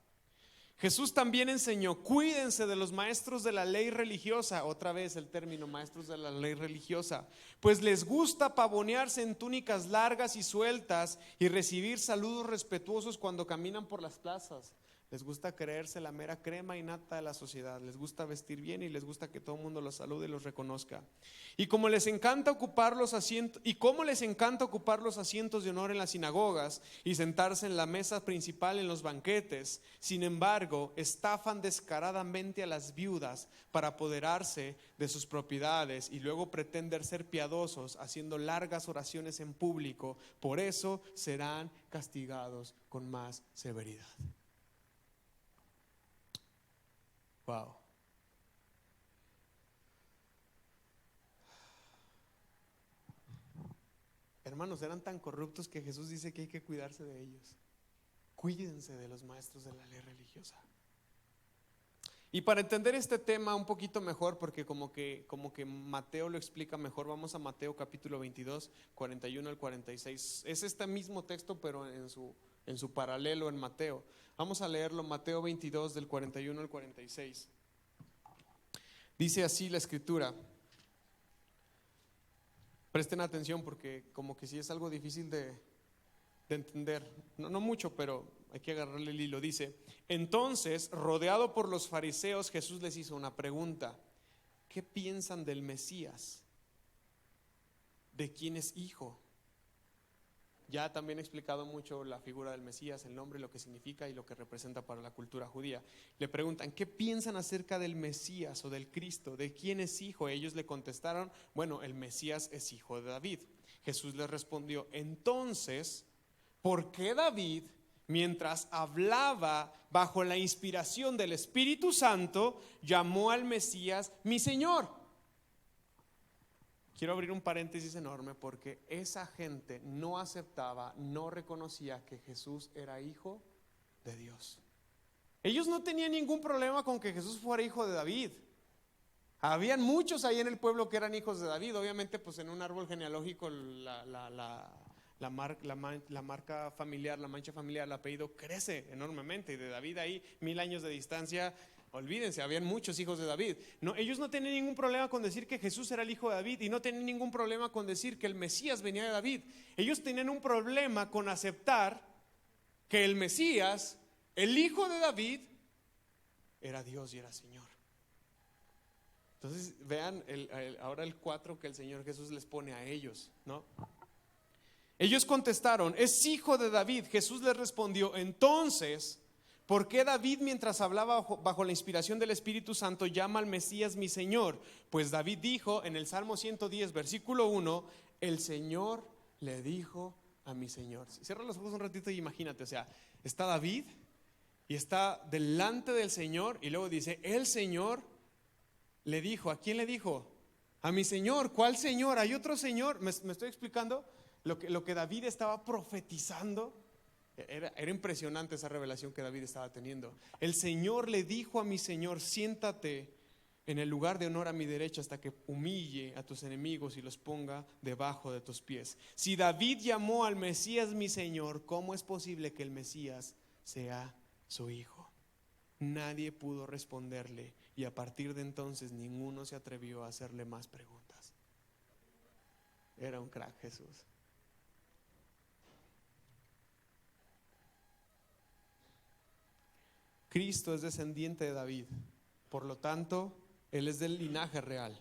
Speaker 1: Jesús también enseñó, cuídense de los maestros de la ley religiosa, otra vez el término maestros de la ley religiosa, pues les gusta pavonearse en túnicas largas y sueltas y recibir saludos respetuosos cuando caminan por las plazas. Les gusta creerse la mera crema y nata de la sociedad. Les gusta vestir bien y les gusta que todo el mundo los salude y los reconozca. Y como les encanta ocupar los asientos de honor en las sinagogas y sentarse en la mesa principal en los banquetes, sin embargo, estafan descaradamente a las viudas para apoderarse de sus propiedades y luego pretender ser piadosos haciendo largas oraciones en público. Por eso serán castigados con más severidad. Wow. Hermanos, eran tan corruptos que Jesús dice que hay que cuidarse de ellos. Cuídense de los maestros de la ley religiosa. Y para entender este tema un poquito mejor, porque como que Mateo lo explica mejor, vamos a Mateo capítulo 22, 41 al 46. Es este mismo texto, pero en su paralelo en Mateo. Vamos a leerlo, Mateo 22 del 41 al 46. Dice así la escritura. Presten atención porque como que sí es algo difícil de entender. No mucho, pero hay que agarrarle el hilo. Dice: entonces, rodeado por los fariseos, Jesús les hizo una pregunta. ¿Qué piensan del Mesías? ¿De quién es hijo? Ya también he explicado mucho la figura del Mesías, el nombre, lo que significa y lo que representa para la cultura judía. Le preguntan, ¿qué piensan acerca del Mesías o del Cristo? ¿De quién es hijo? Ellos le contestaron, bueno, el Mesías es hijo de David. Jesús les respondió, entonces, ¿por qué David, mientras hablaba bajo la inspiración del Espíritu Santo, llamó al Mesías mi Señor? Quiero abrir un paréntesis enorme porque esa gente no aceptaba, no reconocía que Jesús era hijo de Dios. Ellos no tenían ningún problema con que Jesús fuera hijo de David. Habían muchos ahí en el pueblo que eran hijos de David. Obviamente pues en un árbol genealógico la marca familiar, la mancha familiar, el apellido crece enormemente. Y de David ahí 1000 años de distancia, olvídense, habían muchos hijos de David. No, ellos no tenían ningún problema con decir que Jesús era el hijo de David y no tenían ningún problema con decir que el Mesías venía de David. Ellos tenían un problema con aceptar que el Mesías, el hijo de David, era Dios y era Señor. Entonces vean ahora el 4 que el Señor Jesús les pone a ellos, ¿no? Ellos contestaron, es hijo de David. Jesús les respondió, entonces, ¿por qué David, mientras hablaba bajo la inspiración del Espíritu Santo, llama al Mesías mi Señor? Pues David dijo en el Salmo 110, versículo 1, el Señor le dijo a mi Señor. Cierra los ojos un ratito y imagínate, o sea, está David y está delante del Señor y luego dice, el Señor le dijo, ¿a quién le dijo? A mi Señor. ¿Cuál Señor? ¿Hay otro Señor? ¿Me estoy explicando? Lo que David estaba profetizando. Era impresionante esa revelación que David estaba teniendo. El Señor le dijo a mi Señor, siéntate en el lugar de honor a mi derecha hasta que humille a tus enemigos y los ponga debajo de tus pies. Si David llamó al Mesías mi Señor, ¿cómo es posible que el Mesías sea su hijo? Nadie pudo responderle y a partir de entonces ninguno se atrevió a hacerle más preguntas. Era un crack Jesús. Cristo es descendiente de David, por lo tanto, Él es del linaje real.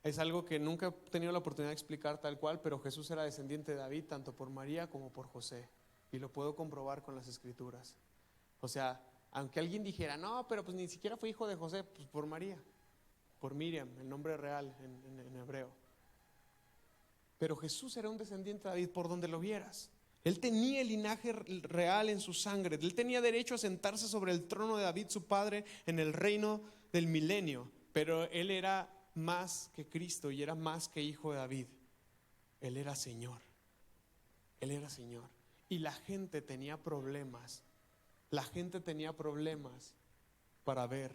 Speaker 1: Es algo que nunca he tenido la oportunidad de explicar tal cual, pero Jesús era descendiente de David tanto por María como por José, y lo puedo comprobar con las escrituras. O sea, aunque alguien dijera, no, pero pues ni siquiera fue hijo de José, pues por María, por Miriam, el nombre real en hebreo. Pero Jesús era un descendiente de David por donde lo vieras. Él tenía el linaje real en su sangre. Él tenía derecho a sentarse sobre el trono de David, su padre, en el reino del milenio. Pero él era más que Cristo y era más que hijo de David. Él era Señor. Él era Señor. Y la gente tenía problemas. La gente tenía problemas para ver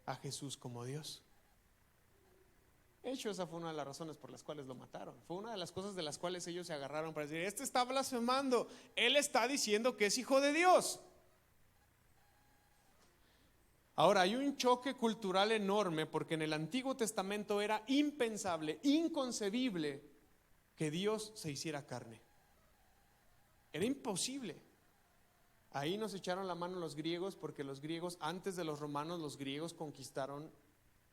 Speaker 1: a Jesús como Dios. De hecho, esa fue una de las razones por las cuales lo mataron. Fue una de las cosas de las cuales ellos se agarraron para decir, este está blasfemando, él está diciendo que es hijo de Dios. Ahora, hay un choque cultural enorme porque en el Antiguo Testamento era impensable, inconcebible que Dios se hiciera carne. Era imposible. Ahí nos echaron la mano los griegos, porque los griegos, antes de los romanos, los griegos conquistaron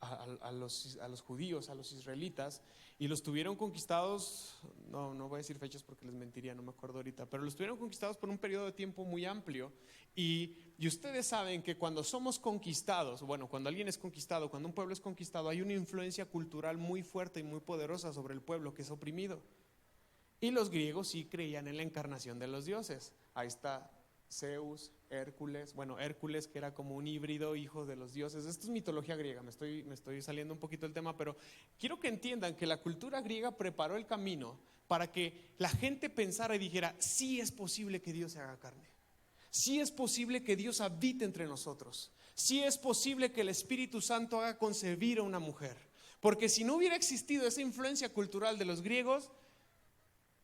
Speaker 1: a los judíos, a los israelitas, y los tuvieron conquistados, no voy a decir fechas porque les mentiría, no me acuerdo ahorita, pero los tuvieron conquistados por un periodo de tiempo muy amplio. Y ustedes saben que cuando somos conquistados, bueno, cuando alguien es conquistado, cuando un pueblo es conquistado, hay una influencia cultural muy fuerte y muy poderosa sobre el pueblo que es oprimido. Y los griegos sí creían en la encarnación de los dioses. Ahí está Zeus, Hércules, bueno, Hércules, que era como un híbrido hijo de los dioses. Esto es mitología griega, me estoy saliendo un poquito del tema, pero quiero que entiendan que la cultura griega preparó el camino para que la gente pensara y dijera: sí es posible que Dios se haga carne, sí es posible que Dios habite entre nosotros, sí es posible que el Espíritu Santo haga concebir a una mujer. Porque si no hubiera existido esa influencia cultural de los griegos,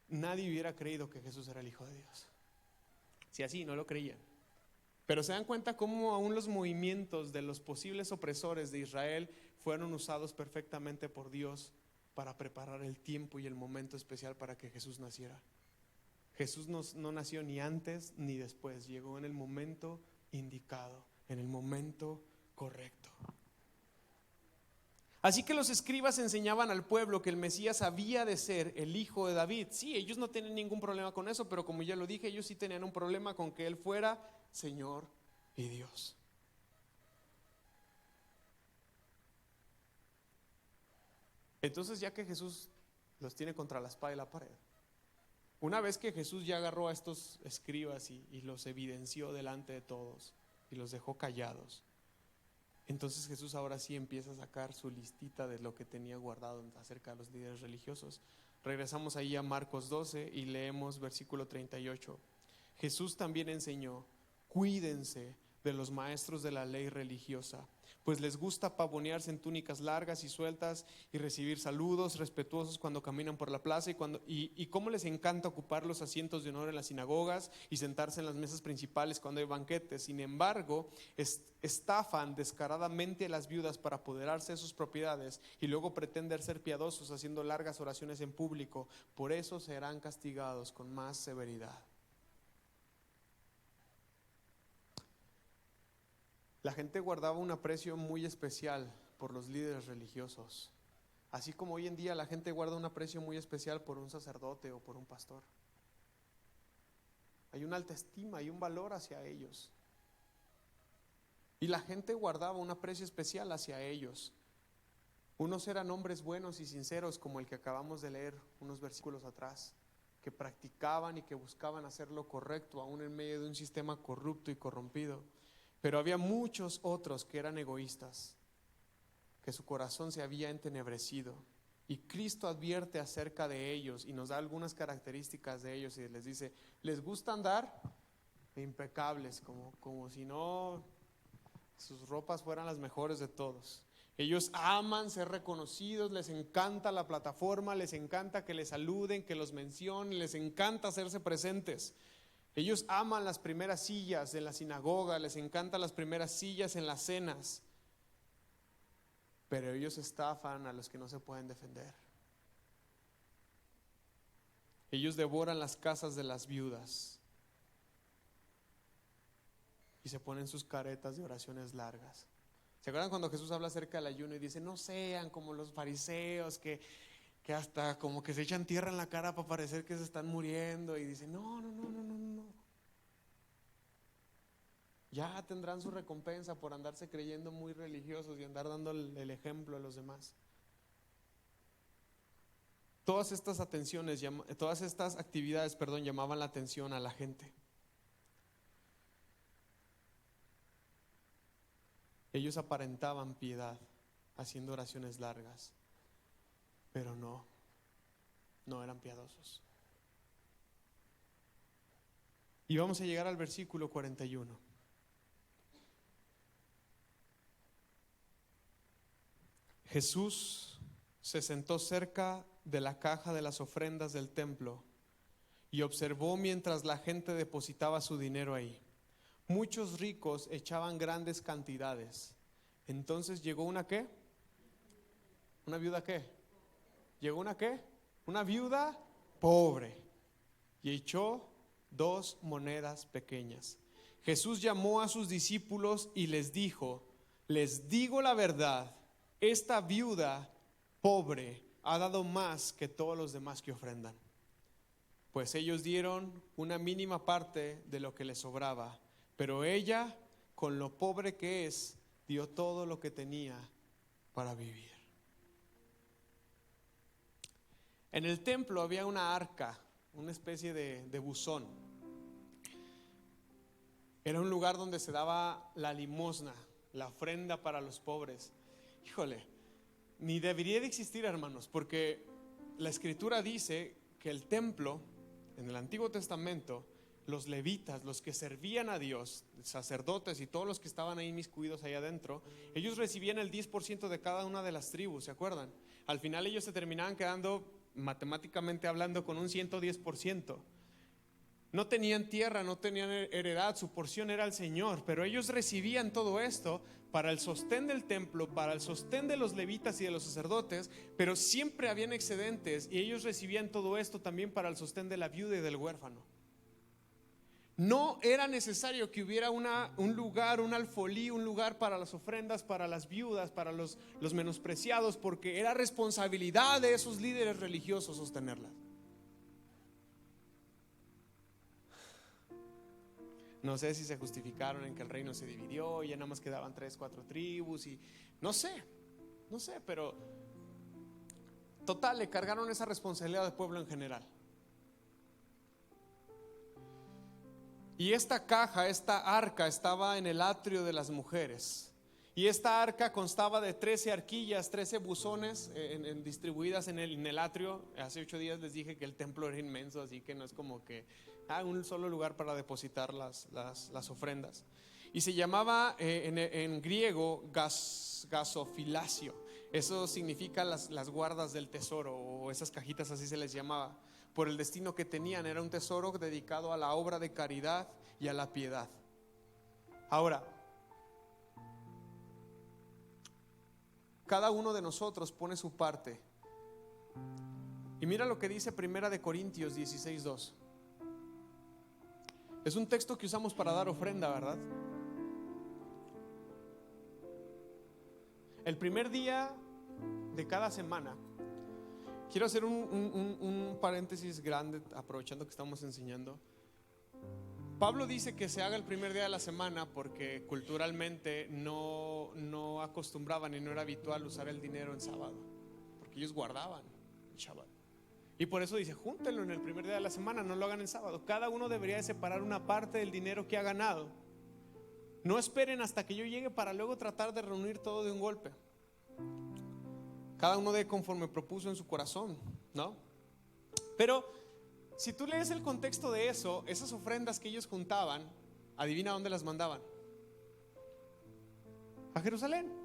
Speaker 1: nadie hubiera creído que Jesús era el Hijo de Dios. Si así, no lo creían. Pero se dan cuenta cómo aún los movimientos de los posibles opresores de Israel fueron usados perfectamente por Dios para preparar el tiempo y el momento especial para que Jesús naciera. Jesús no nació ni antes ni después, llegó en el momento indicado, en el momento correcto. Así que los escribas enseñaban al pueblo que el Mesías había de ser el hijo de David. Sí, ellos no tenían ningún problema con eso, pero como ya lo dije, ellos sí tenían un problema con que Él fuera Señor y Dios. Entonces, ya que Jesús los tiene contra la espada y la pared, una vez que Jesús ya agarró a estos escribas y los evidenció delante de todos y los dejó callados, entonces Jesús ahora sí empieza a sacar su listita de lo que tenía guardado acerca de los líderes religiosos. Regresamos ahí a Marcos 12 y leemos versículo 38. Jesús también enseñó: cuídense de los maestros de la ley religiosa, pues les gusta pavonearse en túnicas largas y sueltas y recibir saludos respetuosos cuando caminan por la plaza, y cómo les encanta ocupar los asientos de honor en las sinagogas y sentarse en las mesas principales cuando hay banquetes. Sin embargo, estafan descaradamente a las viudas para apoderarse de sus propiedades y luego pretender ser piadosos haciendo largas oraciones en público. Por eso serán castigados con más severidad. La gente guardaba un aprecio muy especial por los líderes religiosos, así como hoy en día la gente guarda un aprecio muy especial por un sacerdote o por un pastor. Hay una alta estima y un valor hacia ellos. Y la gente guardaba un aprecio especial hacia ellos. Unos eran hombres buenos y sinceros, como el que acabamos de leer unos versículos atrás, que practicaban y que buscaban hacer lo correcto aún en medio de un sistema corrupto y corrompido. Pero había muchos otros que eran egoístas, que su corazón se había entenebrecido. Y Cristo advierte acerca de ellos y nos da algunas características de ellos y les dice: les gusta andar impecables, como si no sus ropas fueran las mejores de todos. Ellos aman ser reconocidos, les encanta la plataforma, les encanta que les saluden, que los mencionen, les encanta hacerse presentes. Ellos aman las primeras sillas en la sinagoga, les encantan las primeras sillas en las cenas, pero ellos estafan a los que no se pueden defender. Ellos devoran las casas de las viudas y se ponen sus caretas de oraciones largas. ¿Se acuerdan cuando Jesús habla acerca del ayuno y dice: no sean como los fariseos que hasta como que se echan tierra en la cara para parecer que se están muriendo? Y dice: no. Ya tendrán su recompensa por andarse creyendo muy religiosos y andar dando el ejemplo a los demás. Todas estas actividades, llamaban la atención a la gente. Ellos aparentaban piedad haciendo oraciones largas, pero no eran piadosos. Y vamos a llegar al versículo 41. Jesús se sentó cerca de la caja de las ofrendas del templo y observó mientras la gente depositaba su dinero ahí. Muchos ricos echaban grandes cantidades. Entonces llegó una ¿qué? ¿Una viuda qué? Llegó una ¿qué? Una viuda pobre y echó 2 monedas pequeñas. Jesús llamó a sus discípulos y les dijo: les digo la verdad, esta viuda pobre ha dado más que todos los demás que ofrendan. Pues ellos dieron una mínima parte de lo que les sobraba, pero ella, con lo pobre que es, dio todo lo que tenía para vivir. En el templo había una arca, una especie de buzón. Era un lugar donde se daba la limosna, la ofrenda para los pobres. Híjole, ni debería de existir, hermanos, porque la Escritura dice que el templo, en el Antiguo Testamento, los levitas, los que servían a Dios, sacerdotes y todos los que estaban ahí inmiscuidos ahí adentro, ellos recibían el 10% de cada una de las tribus, ¿se acuerdan? Al final ellos se terminaban quedando, matemáticamente hablando, con un 110%. No tenían tierra, no tenían heredad, su porción era el Señor, pero ellos recibían todo esto para el sostén del templo, para el sostén de los levitas y de los sacerdotes, pero siempre habían excedentes y ellos recibían todo esto también para el sostén de la viuda y del huérfano. No era necesario que hubiera un lugar, un alfolí, un lugar para las ofrendas, para las viudas, para los menospreciados, porque era responsabilidad de esos líderes religiosos sostenerlas. No sé si se justificaron en que el reino se dividió y ya nada más quedaban 3, 4 tribus y no sé, pero total, le cargaron esa responsabilidad al pueblo en general. Y esta caja, esta arca estaba en el atrio de las mujeres. Y esta arca constaba de 13 arquillas, 13 buzones distribuidas en el atrio. Hace 8 días les dije que el templo era inmenso, así que no es como que un solo lugar para depositar las ofrendas. Y se llamaba en griego gasofilasio. Eso significa las guardas del tesoro, o esas cajitas, así se les llamaba, por el destino que tenían. Era un tesoro dedicado a la obra de caridad y a la piedad. Ahora, cada uno de nosotros pone su parte. Y mira lo que dice Primera de Corintios 16:2. Es un texto que usamos para dar ofrenda, ¿verdad? El primer día de cada semana, quiero hacer un paréntesis grande, aprovechando que estamos enseñando. Pablo dice que se haga el primer día de la semana porque culturalmente no acostumbraban y no era habitual usar el dinero en sábado, porque ellos guardaban el Shabbat. Y por eso dice: júntenlo en el primer día de la semana, no lo hagan en sábado. Cada uno debería de separar una parte del dinero que ha ganado. No esperen hasta que yo llegue para luego tratar de reunir todo de un golpe. Cada uno dé conforme propuso en su corazón, ¿no? Pero si tú lees el contexto de eso, esas ofrendas que ellos juntaban, adivina dónde las mandaban. A Jerusalén.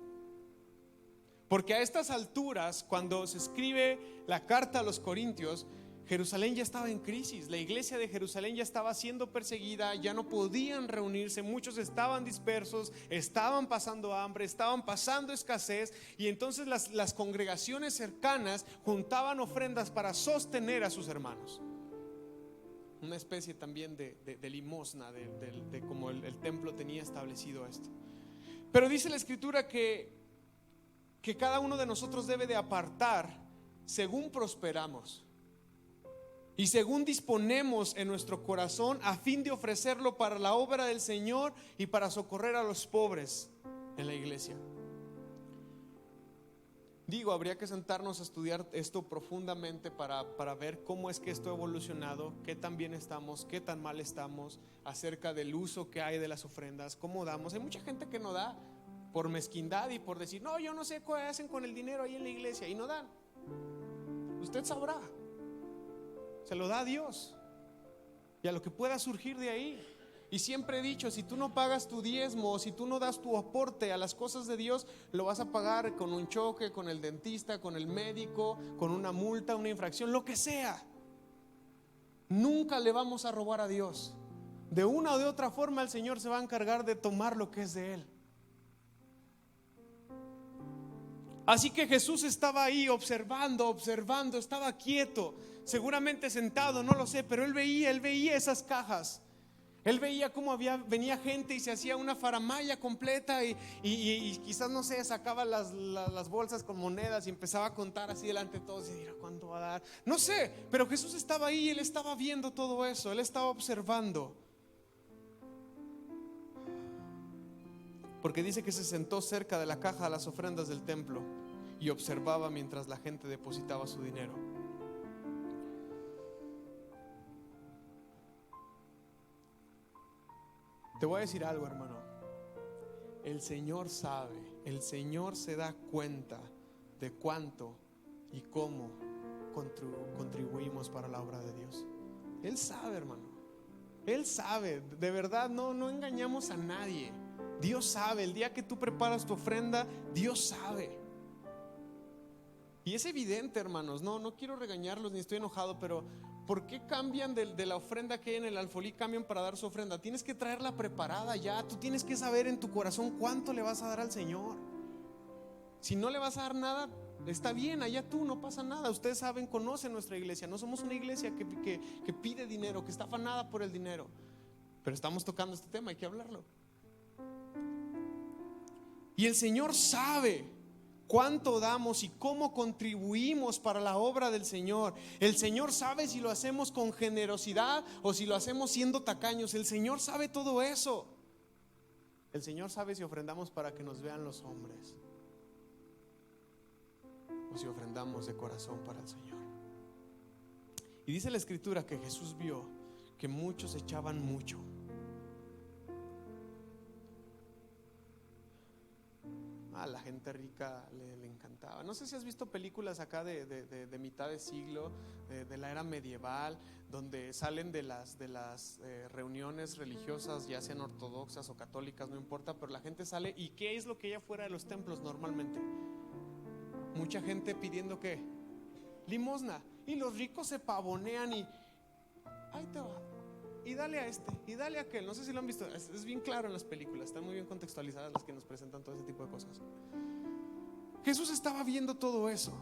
Speaker 1: Porque a estas alturas, cuando se escribe la carta a los Corintios, Jerusalén ya estaba en crisis. La iglesia de Jerusalén ya estaba siendo perseguida, ya no podían reunirse, muchos estaban dispersos, estaban pasando hambre, estaban pasando escasez, y entonces las congregaciones cercanas juntaban ofrendas para sostener a sus hermanos. Una especie también de limosna, de como el templo tenía establecido esto. Pero dice la Escritura que cada uno de nosotros debe de apartar según prosperamos y según disponemos en nuestro corazón, a fin de ofrecerlo para la obra del Señor y para socorrer a los pobres en la iglesia. Digo, habría que sentarnos a estudiar esto profundamente para ver cómo es que esto ha evolucionado, qué tan bien estamos, qué tan mal estamos, acerca del uso que hay de las ofrendas, cómo damos. Hay mucha gente que no da por mezquindad y por decir: no, yo no sé qué hacen con el dinero ahí en la iglesia, y no dan. Usted sabrá, se lo da a Dios y a lo que pueda surgir de ahí. Y siempre he dicho: si tú no pagas tu diezmo, si tú no das tu aporte a las cosas de Dios, lo vas a pagar con un choque, con el dentista, con el médico, con una multa, una infracción, lo que sea. Nunca le vamos a robar a Dios. De una o de otra forma el Señor se va a encargar de tomar lo que es de Él. Así que Jesús estaba ahí observando, estaba quieto, seguramente sentado, no lo sé, pero él veía esas cajas. Él veía cómo venía gente y se hacía una faramalla completa y quizás, no sé, sacaba las bolsas con monedas y empezaba a contar así delante de todos y dirá, ¿cuánto va a dar? No sé, pero Jesús estaba ahí, Él estaba viendo todo eso, Él estaba observando. Porque dice que se sentó cerca de la caja de las ofrendas del templo y observaba mientras la gente depositaba su dinero. Te voy a decir algo, hermano. El Señor sabe, el Señor se da cuenta de cuánto y cómo contribuimos para la obra de Dios. Él sabe, hermano. Él sabe, de verdad, no engañamos a nadie. Dios sabe, el día que tú preparas tu ofrenda, Dios sabe. Y es evidente, hermanos, no quiero regañarlos ni estoy enojado, pero ¿por qué cambian de la ofrenda que hay en el alfolí? Cambian para dar su ofrenda. Tienes que traerla preparada ya. Tú tienes que saber en tu corazón cuánto le vas a dar al Señor. Si no le vas a dar nada, está bien, allá tú, no pasa nada. Ustedes saben, conocen nuestra iglesia. No somos una iglesia que pide dinero, que está afanada por el dinero. Pero estamos tocando este tema, hay que hablarlo. Y el Señor sabe cuánto damos y cómo contribuimos para la obra del Señor. El Señor sabe si lo hacemos con generosidad o si lo hacemos siendo tacaños. El Señor sabe todo eso. El Señor sabe si ofrendamos para que nos vean los hombres o si ofrendamos de corazón para el Señor. Y dice la Escritura que Jesús vio que muchos echaban mucho. A la gente rica le encantaba. No sé si has visto películas acá de mitad de siglo, de la era medieval, donde salen de las reuniones religiosas, ya sean ortodoxas o católicas, no importa, pero la gente sale. ¿Y qué es lo que hay afuera de los templos normalmente? Mucha gente pidiendo ¿qué? Limosna. Y los ricos se pavonean y ahí te va, y dale a este, y dale a aquel. No sé si lo han visto, es bien claro en las películas, están muy bien contextualizadas las que nos presentan todo ese tipo de cosas. Jesús estaba viendo todo eso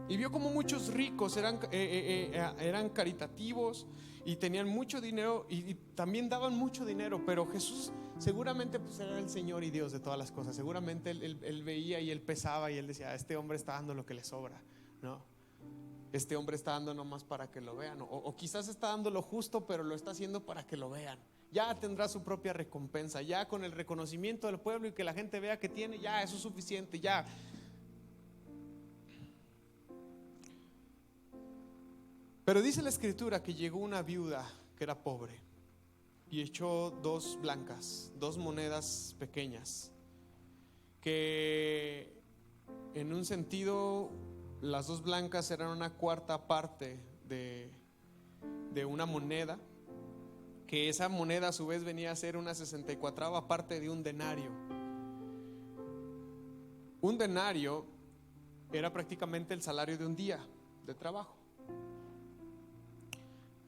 Speaker 1: y vio como muchos ricos eran caritativos y tenían mucho dinero y también daban mucho dinero, pero Jesús seguramente pues era el Señor y Dios de todas las cosas. Seguramente él veía y él pesaba y él decía, este hombre está dando lo que le sobra, ¿no? Este hombre está dando nomás para que lo vean, o quizás está dando lo justo, pero lo está haciendo para que lo vean. Ya tendrá su propia recompensa, ya con el reconocimiento del pueblo y que la gente vea que tiene, ya eso es suficiente, ya. Pero dice la Escritura que llegó una viuda que era pobre y echó 2 blancas, 2 monedas pequeñas, que en un sentido las 2 blancas eran una cuarta parte de una moneda, que esa moneda a su vez venía a ser una 64ª parte de un denario. Un denario era prácticamente el salario de un día de trabajo.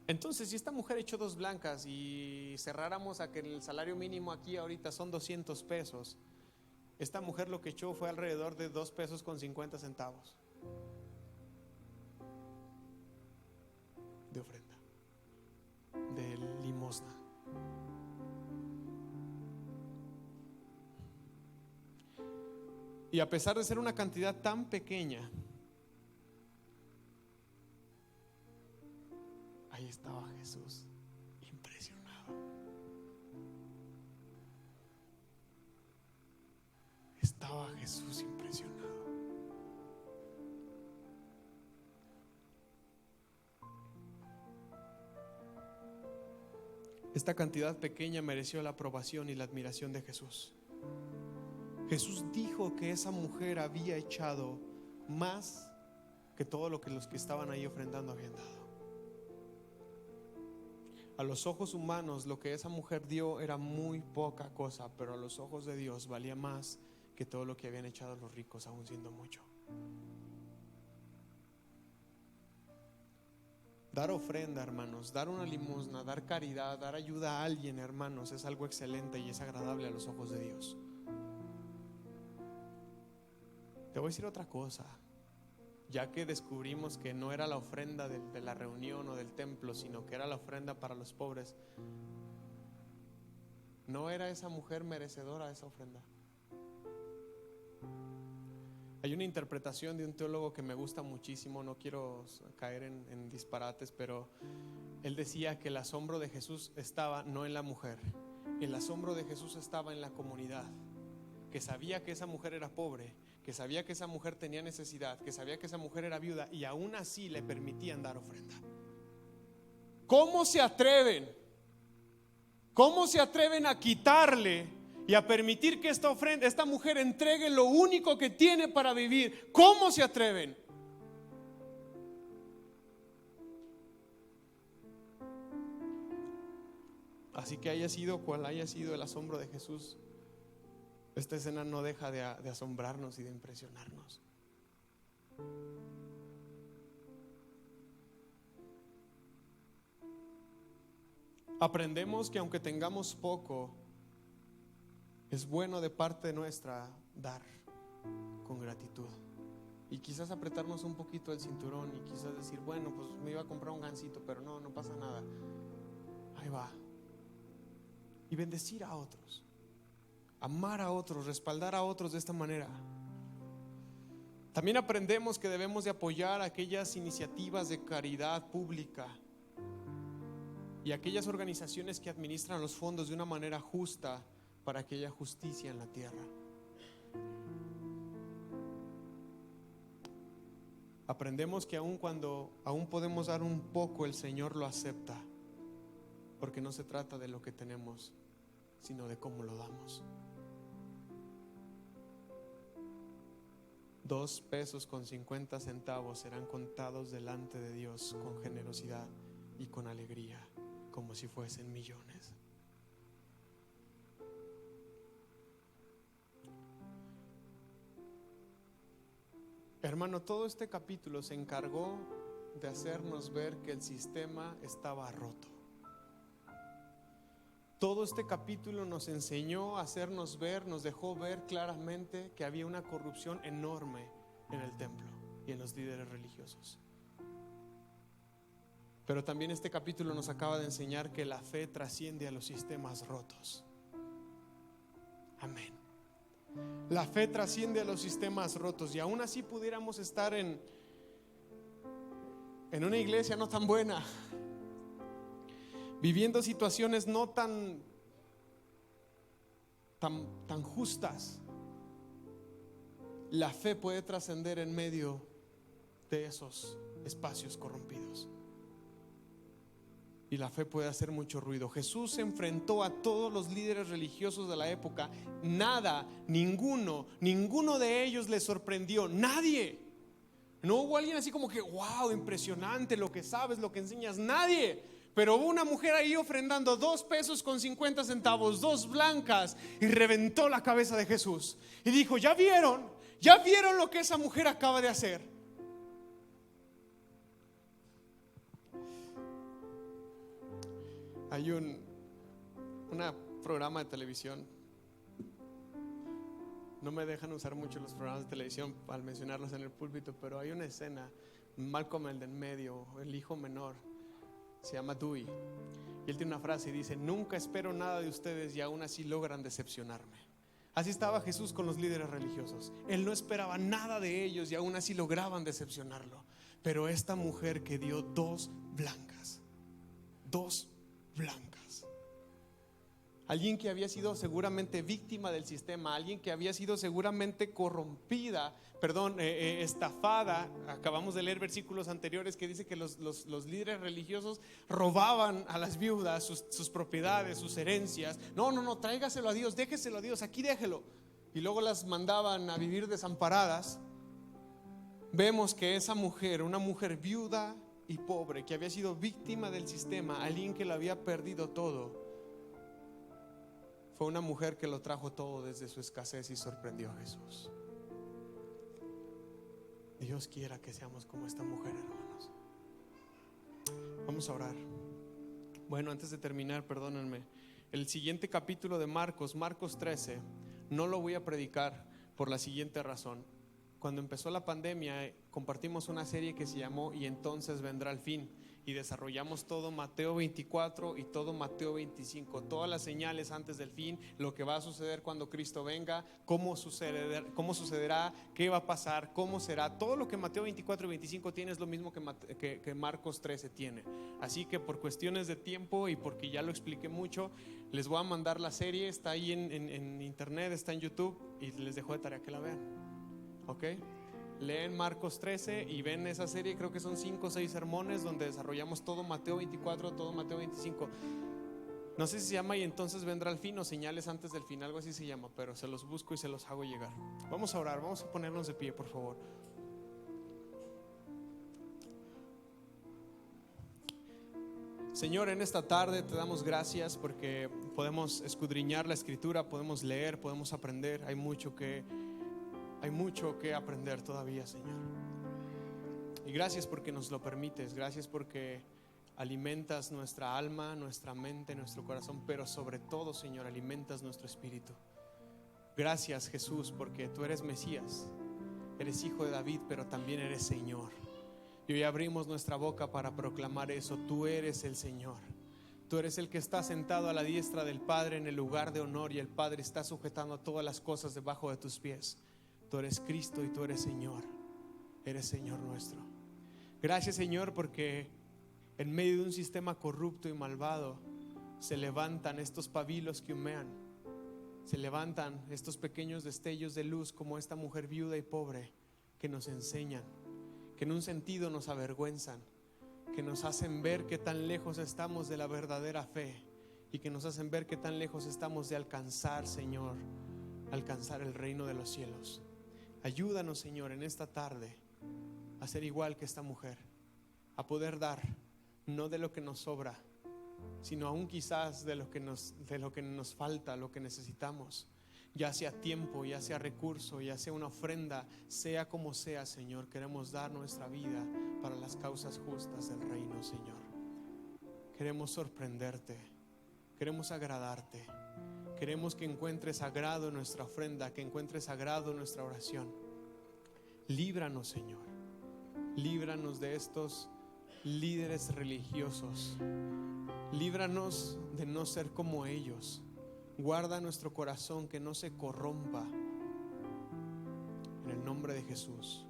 Speaker 1: Entonces, si esta mujer echó 2 blancas y cerráramos a que el salario mínimo aquí ahorita son 200 pesos, esta mujer lo que echó fue alrededor de 2 pesos con 50 centavos de ofrenda, de limosna. Y a pesar de ser una cantidad tan pequeña, ahí estaba Jesús, impresionado. Estaba Jesús impresionado. Esta cantidad pequeña mereció la aprobación y la admiración de Jesús. Jesús dijo que esa mujer había echado más que todo lo que los que estaban ahí ofrendando habían dado. A los ojos humanos lo que esa mujer dio era muy poca cosa, pero a los ojos de Dios valía más que todo lo que habían echado los ricos, aún siendo mucho. Dar ofrenda, hermanos, dar una limosna, dar caridad, dar ayuda a alguien, hermanos, es algo excelente y es agradable a los ojos de Dios. Te voy a decir otra cosa. Ya que descubrimos que no era la ofrenda de la reunión o del templo, sino que era la ofrenda para los pobres, ¿No era esa mujer merecedora de esa ofrenda? Hay una interpretación de un teólogo que me gusta muchísimo, no quiero caer en disparates, pero él decía que el asombro de Jesús estaba no en la mujer, el asombro de Jesús estaba en la comunidad, que sabía que esa mujer era pobre, que sabía que esa mujer tenía necesidad, que sabía que esa mujer era viuda, y aún así le permitían dar ofrenda. ¿Cómo se atreven? ¿Cómo se atreven a quitarle y a permitir que esta mujer entregue lo único que tiene para vivir? ¿Cómo se atreven? Así que haya sido cual haya sido el asombro de Jesús, esta escena no deja de asombrarnos y de impresionarnos. Aprendemos que aunque tengamos poco, es bueno de parte nuestra dar con gratitud. Y quizás apretarnos un poquito el cinturón y quizás decir, bueno, pues me iba a comprar un gansito, pero no pasa nada. Ahí va. Y bendecir a otros, amar a otros, respaldar a otros de esta manera. También aprendemos que debemos de apoyar aquellas iniciativas de caridad pública y aquellas organizaciones que administran los fondos de una manera justa para que haya justicia en la tierra. Aprendemos que aun cuando aún podemos dar un poco, el Señor lo acepta, porque no se trata de lo que tenemos, sino de cómo lo damos. 2.50 pesos serán contados delante de Dios con generosidad y con alegría, como si fuesen millones. Hermano, todo este capítulo se encargó de hacernos ver que el sistema estaba roto. Todo este capítulo nos enseñó a hacernos ver, nos dejó ver claramente que había una corrupción enorme en el templo y en los líderes religiosos. Pero también este capítulo nos acaba de enseñar que la fe trasciende a los sistemas rotos. Amén. La fe trasciende a los sistemas rotos, y aún así pudiéramos estar en una iglesia no tan buena, viviendo situaciones no tan justas. La fe puede trascender en medio de esos espacios corrompidos, y la fe puede hacer mucho ruido. Jesús se enfrentó a todos los líderes religiosos de la época. Ninguno de ellos le sorprendió. Nadie. No hubo alguien así como que wow, impresionante lo que sabes, lo que enseñas. Nadie. Pero hubo una mujer ahí ofrendando 2.50 pesos, 2 blancas, y reventó la cabeza de Jesús y dijo: ¿Ya vieron lo que esa mujer acaba de hacer? Hay un programa de televisión, no me dejan usar mucho los programas de televisión al mencionarlos en el púlpito, pero hay una escena, Malcolm el de en medio, el hijo menor, se llama Dewey, y él tiene una frase y dice: nunca espero nada de ustedes y aún así logran decepcionarme. Así estaba Jesús con los líderes religiosos. Él no esperaba nada de ellos y aún así lograban decepcionarlo. Pero esta mujer que dio 2 blancas, alguien que había sido seguramente víctima del sistema, alguien que había sido seguramente estafada. Acabamos de leer versículos anteriores que dice que los líderes religiosos robaban a las viudas sus propiedades, sus herencias. No, tráigaselo a Dios, déjeselo a Dios, aquí déjelo. Y luego las mandaban a vivir desamparadas. Vemos que esa mujer, una mujer viuda y pobre, que había sido víctima del sistema, alguien que lo había perdido todo, fue una mujer que lo trajo todo desde su escasez y sorprendió a Jesús. Dios quiera que seamos como esta mujer, hermanos. Vamos a orar. Bueno, antes de terminar, perdónenme, el siguiente capítulo de Marcos 13, no lo voy a predicar por la siguiente razón. Cuando empezó la pandemia, compartimos una serie que se llamó "Y entonces vendrá el fin", y desarrollamos todo Mateo 24 y todo Mateo 25, todas las señales antes del fin, lo que va a suceder cuando Cristo venga, cómo sucederá, qué va a pasar, cómo será. Todo lo que Mateo 24 y 25 tiene es lo mismo que Marcos 13 tiene. Así que por cuestiones de tiempo y porque ya lo expliqué mucho, les voy a mandar la serie, está ahí en internet, está en YouTube, y les dejo de tarea que la vean. ¿Ok? Leen Marcos 13 y ven esa serie, creo que son 5 o 6 sermones donde desarrollamos todo Mateo 24, todo Mateo 25. No sé si se llama Y entonces vendrá el fin o Señales antes del fin, algo así se llama, pero se los busco y se los hago llegar. Vamos a orar, vamos a ponernos de pie, por favor. Señor, en esta tarde te damos gracias porque podemos escudriñar la Escritura, podemos leer, podemos aprender. Hay mucho que aprender todavía, Señor. Y gracias porque nos lo permites, gracias porque alimentas nuestra alma, nuestra mente, nuestro corazón, pero sobre todo, Señor, alimentas nuestro espíritu. Gracias, Jesús, porque tú eres Mesías, eres hijo de David, pero también eres Señor. Y hoy abrimos nuestra boca para proclamar eso. Tú eres el Señor. Tú eres el que está sentado a la diestra del Padre en el lugar de honor, y el Padre está sujetando todas las cosas debajo de tus pies. Tú eres Cristo y tú eres Señor. Eres Señor nuestro. Gracias, Señor, porque en medio de un sistema corrupto y malvado se levantan estos pabilos que humean. Se levantan estos pequeños destellos de luz, como esta mujer viuda y pobre, que nos enseñan, que en un sentido nos avergüenzan, que nos hacen ver qué tan lejos estamos de la verdadera fe, y que nos hacen ver qué tan lejos estamos de alcanzar, Señor, alcanzar el reino de los cielos. Ayúdanos, Señor, en esta tarde a ser igual que esta mujer, a poder dar, no de lo que nos sobra, sino aún quizás de lo que nos falta, lo que necesitamos, ya sea tiempo, ya sea recurso, ya sea una ofrenda, sea como sea, Señor. Queremos dar nuestra vida para las causas justas del reino, Señor. Queremos sorprenderte, queremos agradarte, queremos que encuentres agrado en nuestra ofrenda, que encuentres agrado en nuestra oración. Líbranos, Señor, líbranos de estos líderes religiosos, líbranos de no ser como ellos. Guarda nuestro corazón, que no se corrompa, en el nombre de Jesús.